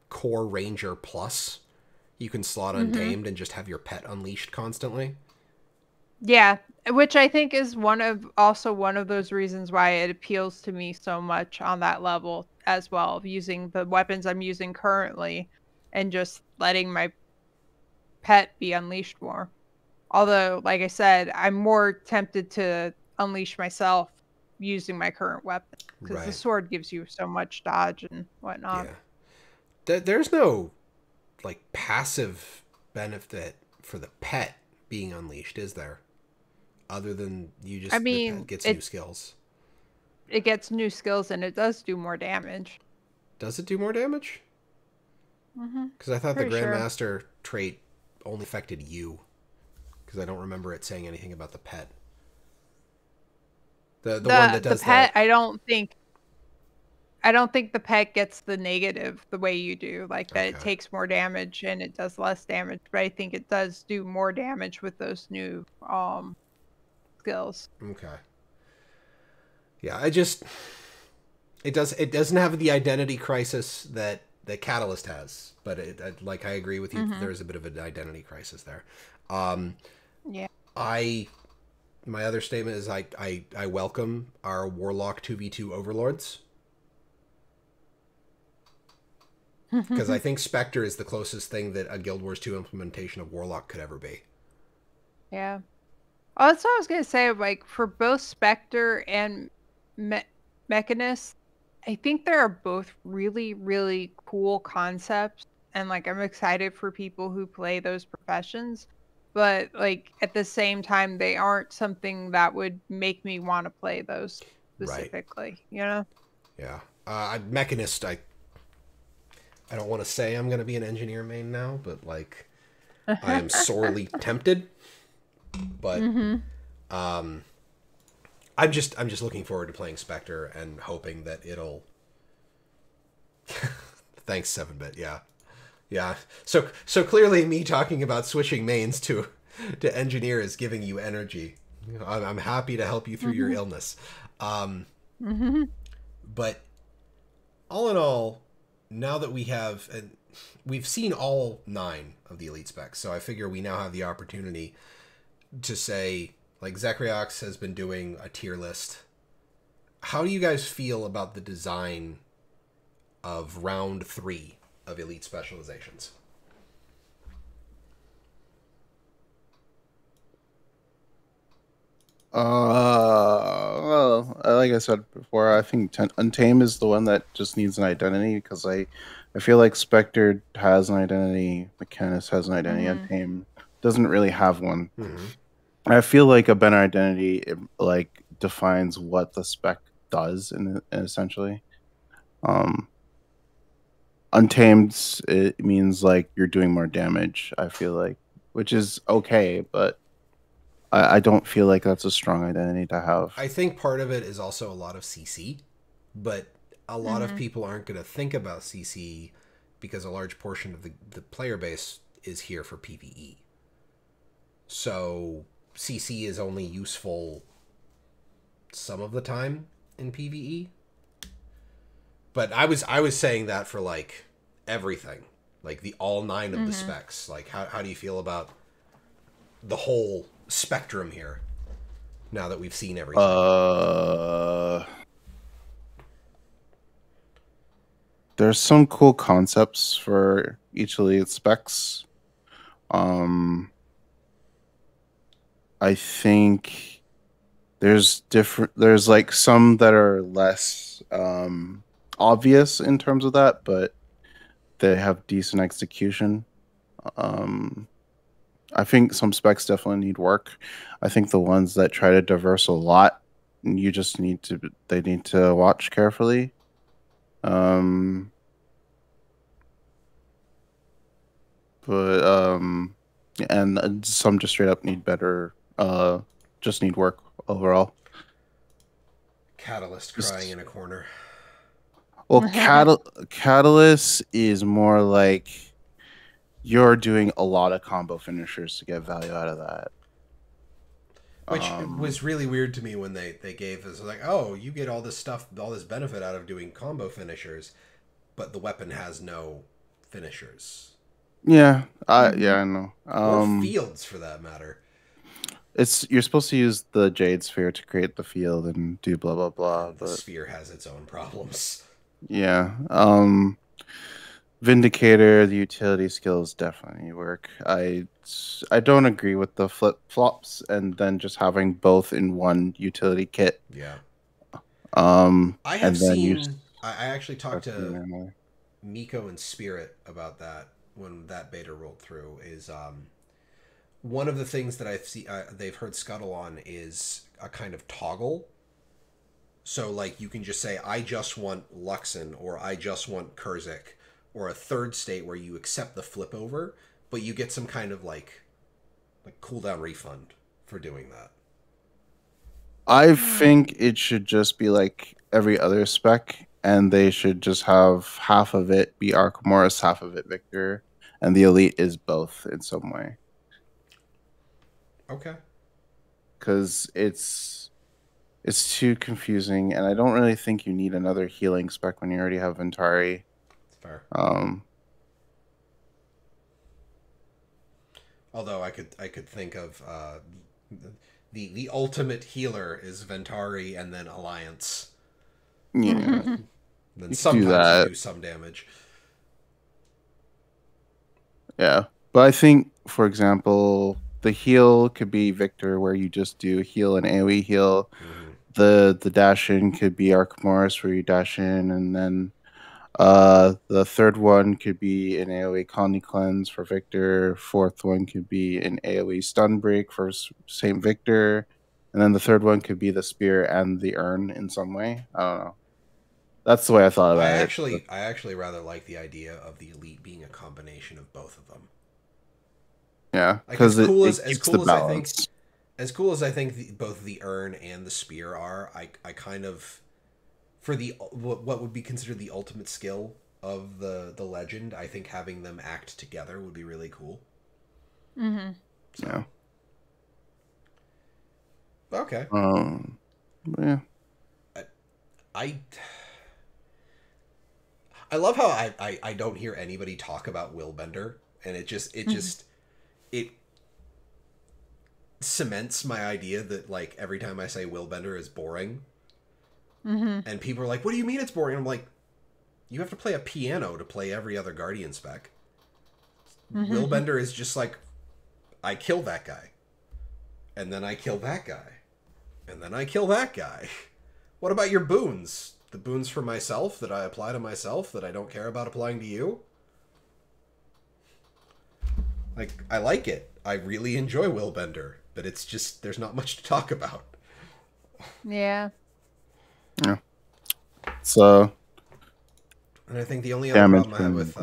S1: core Ranger plus, you can slot Untamed and just have your pet unleashed constantly.
S2: Yeah, which I think is one of those reasons why it appeals to me so much on that level as well, of using the weapons I'm using currently and just letting my pet be unleashed more. Although, like I said, I'm more tempted to unleash myself using my current weapon, because the sword gives you so much dodge and whatnot.
S1: Yeah, there's no like passive benefit for the pet being unleashed, is there? Other than the pet gets new skills.
S2: It gets new skills, and it does do more damage.
S1: Does it do more damage? Because I thought the Grandmaster trait only affected you. Because I don't remember it saying anything about the pet. The one that does
S2: the pet, I don't think the pet gets the negative the way you do. Like, that it takes more damage and it does less damage. But I think it does do more damage with those new skills. Okay.
S1: Yeah, it doesn't have the identity crisis that Catalyst has, but I agree with you. There is a bit of an identity crisis there.
S2: Yeah.
S1: My other statement is I welcome our Warlock 2v2 overlords. Because I think Specter is the closest thing that a Guild Wars 2 implementation of Warlock could ever be.
S2: Yeah. Oh, that's what I was going to say. Like, for both Specter and Mechanist, I think there are both really, really cool concepts and like I'm excited for people who play those professions, but like at the same time they aren't something that would make me want to play those specifically, you know?
S1: Yeah. Mechanist, I don't want to say I'm going to be an engineer main now, but like I am sorely tempted. But I'm just looking forward to playing Specter and hoping that it'll thanks 7-bit. Yeah. So clearly me talking about switching mains to engineer is giving you energy. I'm happy to help you through your illness. But all in all, now that we've seen all 9 of the elite specs, so I figure we now have the opportunity to say, like, ZeKrioX has been doing a tier list. How do you guys feel about the design of round 3 of elite specializations?
S3: Well, like I said before, I think Untamed is the one that just needs an identity, because I feel like Specter has an identity, Mechanist has an identity, Untamed doesn't really have one. I feel like a better identity like defines what the spec does, essentially. Untamed, it means like you're doing more damage, I feel like, which is okay, but I don't feel like that's a strong identity to have.
S1: I think part of it is also a lot of CC, but a lot of people aren't going to think about CC because a large portion of the player base is here for PvE. So CC is only useful some of the time in PvE. But I was saying that for like everything, like the all 9 of the specs. Like how do you feel about the whole spectrum here now that we've seen everything?
S3: There's some cool concepts for each of the specs. I think there's like some that are less obvious in terms of that, but they have decent execution. I think some specs definitely need work. I think the ones that try to diverse a lot, they need to watch carefully. And some just straight up need better, just need work overall.
S1: Catalyst crying in a corner.
S3: Well, Catalyst is more like you're doing a lot of combo finishers to get value out of that.
S1: Which was really weird to me when they gave us, like, oh, you get all this stuff, all this benefit out of doing combo finishers, but the weapon has no finishers.
S3: Yeah, I know.
S1: Or fields, for that matter.
S3: You're supposed to use the Jade Sphere to create the field and do blah blah blah.
S1: The sphere has its own problems.
S3: Yeah. Vindicator, the utility skills definitely work. I don't agree with the flip flops and then just having both in one utility kit.
S1: Yeah. I actually talked to Miko and Spirit about that when that beta rolled through. Is one of the things that they've heard scuttle on is a kind of toggle. So like you can just say, I just want Luxon, or I just want Kurzik, or a third state where you accept the flip over, but you get some kind of like cooldown refund for doing that.
S3: I think it should just be like every other spec, and they should just have half of it be Archimorus, half of it Victor, and the elite is both in some way.
S1: Okay.
S3: Because it's too confusing, and I don't really think you need another healing spec when you already have Ventari.
S1: Fair. Although I could think of the ultimate healer is Ventari and then Alliance.
S3: Yeah.
S1: Then sometimes you do some damage.
S3: Yeah. But I think, for example, the heal could be Victor, where you just do heal and AoE heal. The dash in could be Archimorus, where you dash in, and then The third one could be an AoE Colony Cleanse for Victor. Fourth one could be an AoE Stun Break for Saint Victor. And then the third one could be the Spear and the Urn in some way. I don't know. That's the way I thought about it.
S1: I actually rather like the idea of the Elite being a combination of both of them.
S3: Yeah, because
S1: like, as cool as I think both the Urn and the Spear are, I kind of, for the what would be considered the ultimate skill of the legend, I think having them act together would be really cool.
S2: Mm-hmm.
S3: So.
S1: Yeah. Okay.
S3: Yeah.
S1: I love how I don't hear anybody talk about Willbender, and it cements my idea that, like, every time I say Willbender is boring, and people are like, "What do you mean it's boring?" I'm like, you have to play a piano to play every other Guardian spec. Willbender is just like, I kill that guy, and then I kill that guy, and then I kill that guy. What about your boons? The boons for myself that I apply to myself that I don't care about applying to you? Like, I like it. I really enjoy Willbender, but it's just, there's not much to talk about.
S2: Yeah.
S3: Yeah. So.
S1: And I think the only other problem I have with...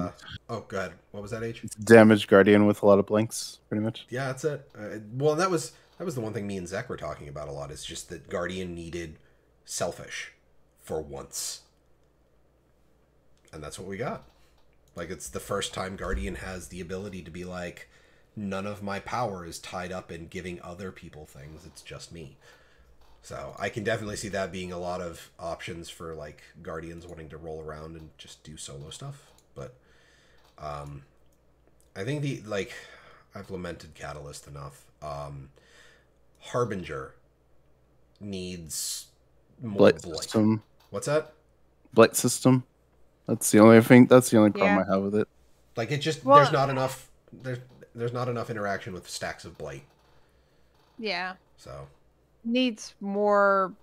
S1: oh, go ahead. What was that, H?
S3: Damaged Guardian with a lot of blinks, pretty much.
S1: Yeah, that's it. Well, that was the one thing me and Zek were talking about a lot, is just that Guardian needed Selfish for once. And that's what we got. Like, it's the first time Guardian has the ability to be like, none of my power is tied up in giving other people things, it's just me. So I can definitely see that being a lot of options for, like, Guardians wanting to roll around and just do solo stuff. But I think I've lamented Catalyst enough. Harbinger needs more Blight.
S3: System.
S1: What's that?
S3: Blight system. That's the only thing. That's the only problem I have with it.
S1: Like, it just, there's not enough. There's not enough interaction with stacks of Blight.
S2: Yeah.
S1: So
S2: needs more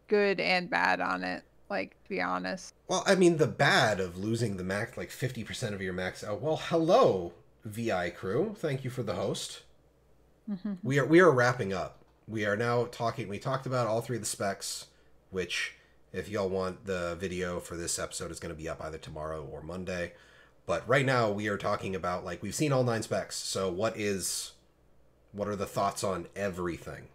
S2: good and bad on it, like, to be honest.
S1: Well, I mean, the bad of losing the max, like 50% of your max. Oh, well, hello, VI crew. Thank you for the host. We are wrapping up. We are now talking. We talked about all three of the specs, which, if y'all want, the video for this episode is going to be up either tomorrow or Monday. But right now we are talking about, like, we've seen all 9 specs. So what are the thoughts on everything?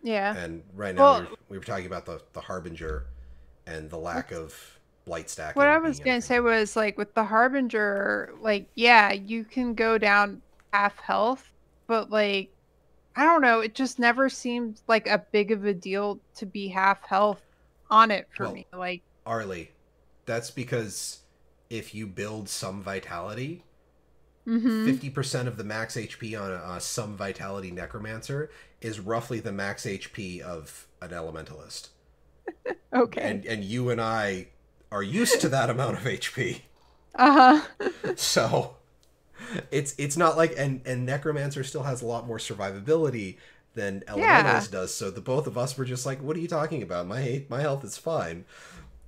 S2: Yeah.
S1: And right now we were talking about the Harbinger and the lack of Blight stacking.
S2: What I was going to say was, like, with the Harbinger, like, yeah, you can go down half health, but, like, I don't know, it just never seemed like a big of a deal to be half health on it for me. Like,
S1: Arlie, that's because if you build some vitality, 50% of the max HP on a some vitality necromancer is roughly the max HP of an elementalist.
S2: Okay.
S1: And you and I are used to that amount of HP. So it's not like, and necromancer still has a lot more survivability than elementalist does. So the both of us were just like, what are you talking about? My health is fine.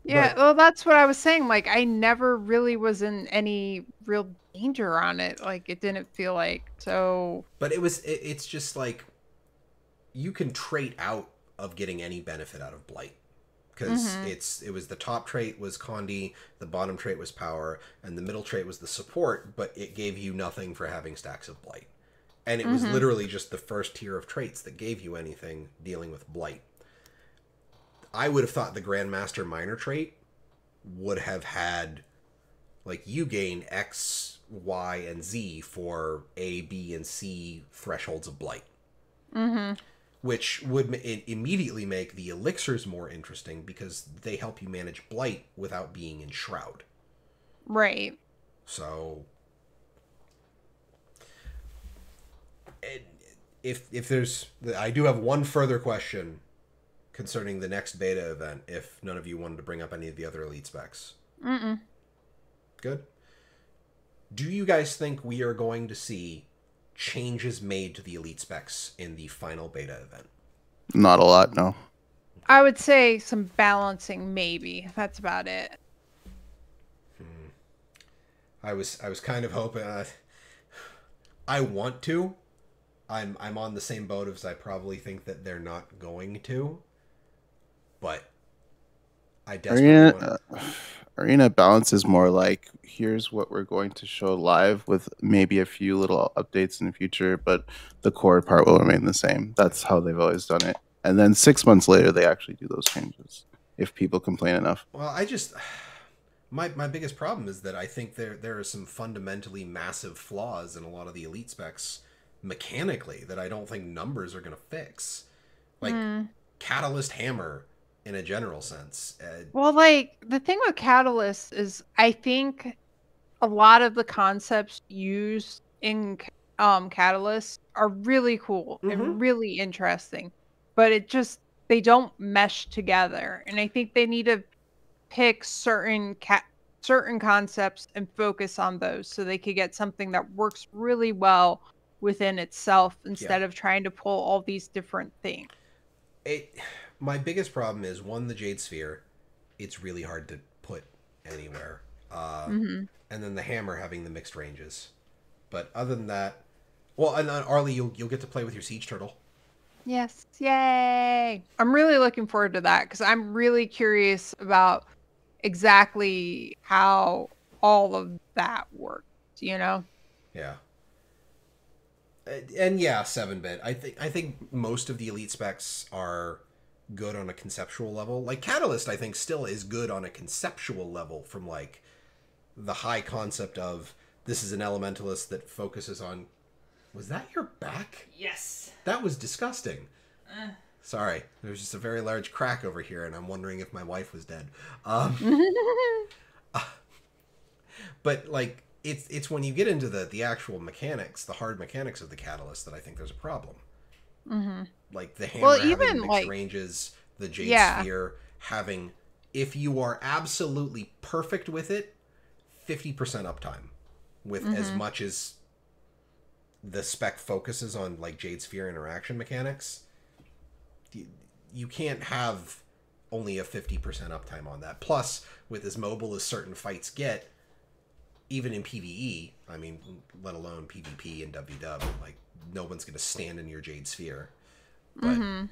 S2: Yeah, well, that's what I was saying. Like, I never really was in any real danger on it. Like, it didn't feel like so.
S1: But it's just like, you can trait out of getting any benefit out of Blight, because it was the top trait was Condi, the bottom trait was Power, and the middle trait was the support. But it gave you nothing for having stacks of Blight, and it was literally just the first tier of traits that gave you anything dealing with Blight. I would have thought the Grandmaster minor trait would have had, like, you gain X, Y, and Z for A, B, and C thresholds of Blight. Which would immediately make the elixirs more interesting, because they help you manage Blight without being in Shroud.
S2: Right.
S1: So, if there's... I do have one further question concerning the next beta event, if none of you wanted to bring up any of the other elite specs. Good. Do you guys think we are going to see changes made to the elite specs in the final beta event?
S3: Not a lot, no.
S2: I would say some balancing, maybe. That's about it.
S1: I was kind of hoping. I want to. I'm on the same boat as I probably think that they're not going to. But I desperately want.
S3: Arena Balance is more like, here's what we're going to show live with maybe a few little updates in the future, but the core part will remain the same. That's how they've always done it. And then 6 months later, they actually do those changes if people complain enough.
S1: Well, I just... My biggest problem is that I think there are some fundamentally massive flaws in a lot of the elite specs mechanically that I don't think numbers are going to fix. Like, Catalyst Hammer... in a general sense.
S2: Well, like, the thing with Catalyst is I think a lot of the concepts used in Catalyst are really cool and really interesting, but they don't mesh together. And I think they need to pick certain concepts and focus on those so they could get something that works really well within itself instead of trying to pull all these different things.
S1: My biggest problem is, one, the Jade Sphere. It's really hard to put anywhere. And then the hammer having the mixed ranges. But other than that... Well, and Arlie, you'll get to play with your Siege Turtle.
S2: Yes. Yay! I'm really looking forward to that, because I'm really curious about exactly how all of that works, you know?
S1: Yeah. And yeah, 7-bit. I think most of the elite specs are... good on a conceptual level. Like Catalyst, I think, still is good on a conceptual level from like the high concept of this is an elementalist that focuses on... Was that your back?
S4: Yes.
S1: That was disgusting. Sorry. There was just a very large crack over here and I'm wondering if my wife was dead. But like it's when you get into the actual mechanics, the hard mechanics of the Catalyst, that I think there's a problem. Like the hammer having mixed like, ranges, the Jade Sphere having, if you are absolutely perfect with it, 50% uptime with as much as the spec focuses on like Jade Sphere interaction mechanics. You can't have only a 50% uptime on that. Plus, with as mobile as certain fights get, even in PvE, I mean, let alone PvP and WW, like no one's going to stand in your Jade Sphere. But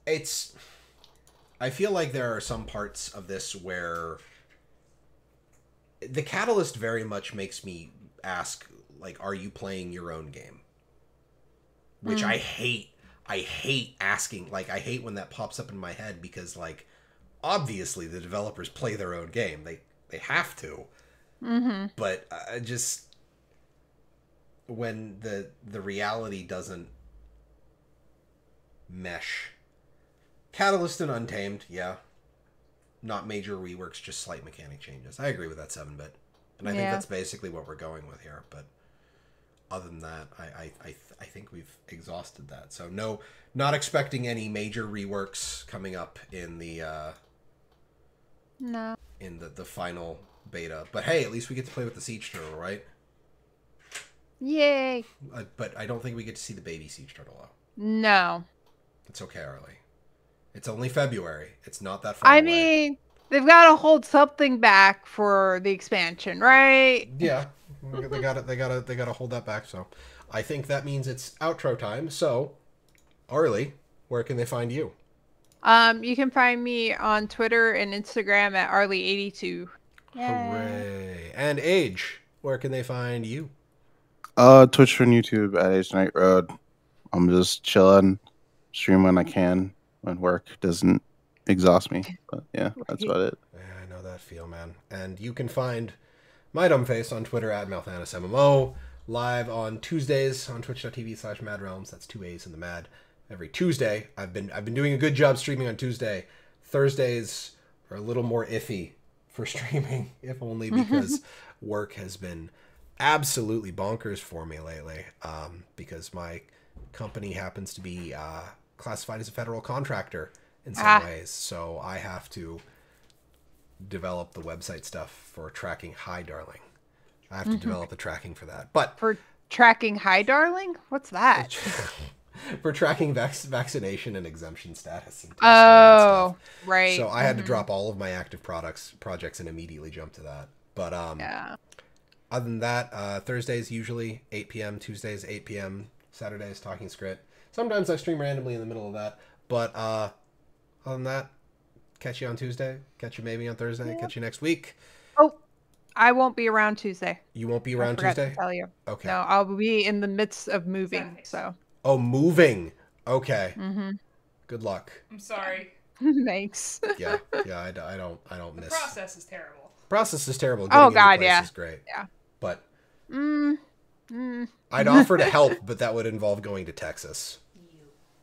S1: I feel like there are some parts of this where the Catalyst very much makes me ask, like, are you playing your own game? Which I hate. I hate asking, like, I hate when that pops up in my head because, like, obviously the developers play their own game. They have to. But just... when the reality doesn't mesh. Catalyst and Untamed, yeah. Not major reworks, just slight mechanic changes. I agree with that 7-bit. And I think that's basically what we're going with here. But other than that, I think we've exhausted that. So no, not expecting any major reworks coming up in the in the final beta. But hey, at least we get to play with the Siege Turtle, right?
S2: Yay!
S1: But I don't think we get to see the baby Siege Turtle, though.
S2: No.
S1: It's okay, Arlie. It's only February. It's not that far away.
S2: Mean, they've got to hold something back for the expansion, right?
S1: Yeah, they got to hold that back. So, I think that means it's outro time. So, Arlie, where can they find you?
S2: You can find me on Twitter and Instagram at Arlie82.
S1: Hooray! And Age, where can they find you?
S3: Twitch and YouTube at Age Night Road. I'm just chilling, stream when I can, when work doesn't exhaust me. But yeah, that's about it.
S1: Yeah, I know that feel, man. And you can find my dumb face on Twitter at MalthanusMMO, live on Tuesdays on twitch.tv/MadRealms. That's 2 A's in the Mad. Every Tuesday. I've been doing a good job streaming on Tuesday. Thursdays are a little more iffy for streaming, if only because work has been absolutely bonkers for me lately, because my company happens to be classified as a federal contractor in some ways, so I have to develop the website stuff for tracking Hi Darling. I have to develop the tracking for that. But
S2: for tracking Hi Darling? What's that?
S1: for tracking vaccination and exemption status. And
S2: oh, right.
S1: So I had to drop all of my active projects and immediately jump to that. But
S2: yeah.
S1: Other than that, Thursdays usually 8 p.m., Tuesdays 8 p.m., Saturdays talking Skritt. Sometimes I stream randomly in the middle of that. But other than that, catch you on Tuesday. Catch you maybe on Thursday. Yeah. Catch you next week.
S2: Oh, I won't be around Tuesday.
S1: You won't be around Tuesday?
S2: To tell you.
S1: Okay.
S2: No, I'll be in the midst of moving. So.
S1: Oh, moving. Okay.
S2: Mm-hmm.
S1: Good luck.
S4: I'm sorry.
S2: Thanks.
S1: Yeah. I don't miss.
S4: The process is terrible.
S1: Process is terrible.
S2: Oh God, yeah.
S1: Is great.
S2: Yeah.
S1: But.
S2: I'd
S1: offer to help, but that would involve going to Texas.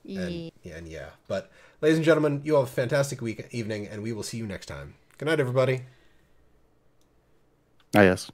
S1: And yeah. But, ladies and gentlemen, you have a fantastic evening, and we will see you next time. Good night, everybody.
S3: Yes.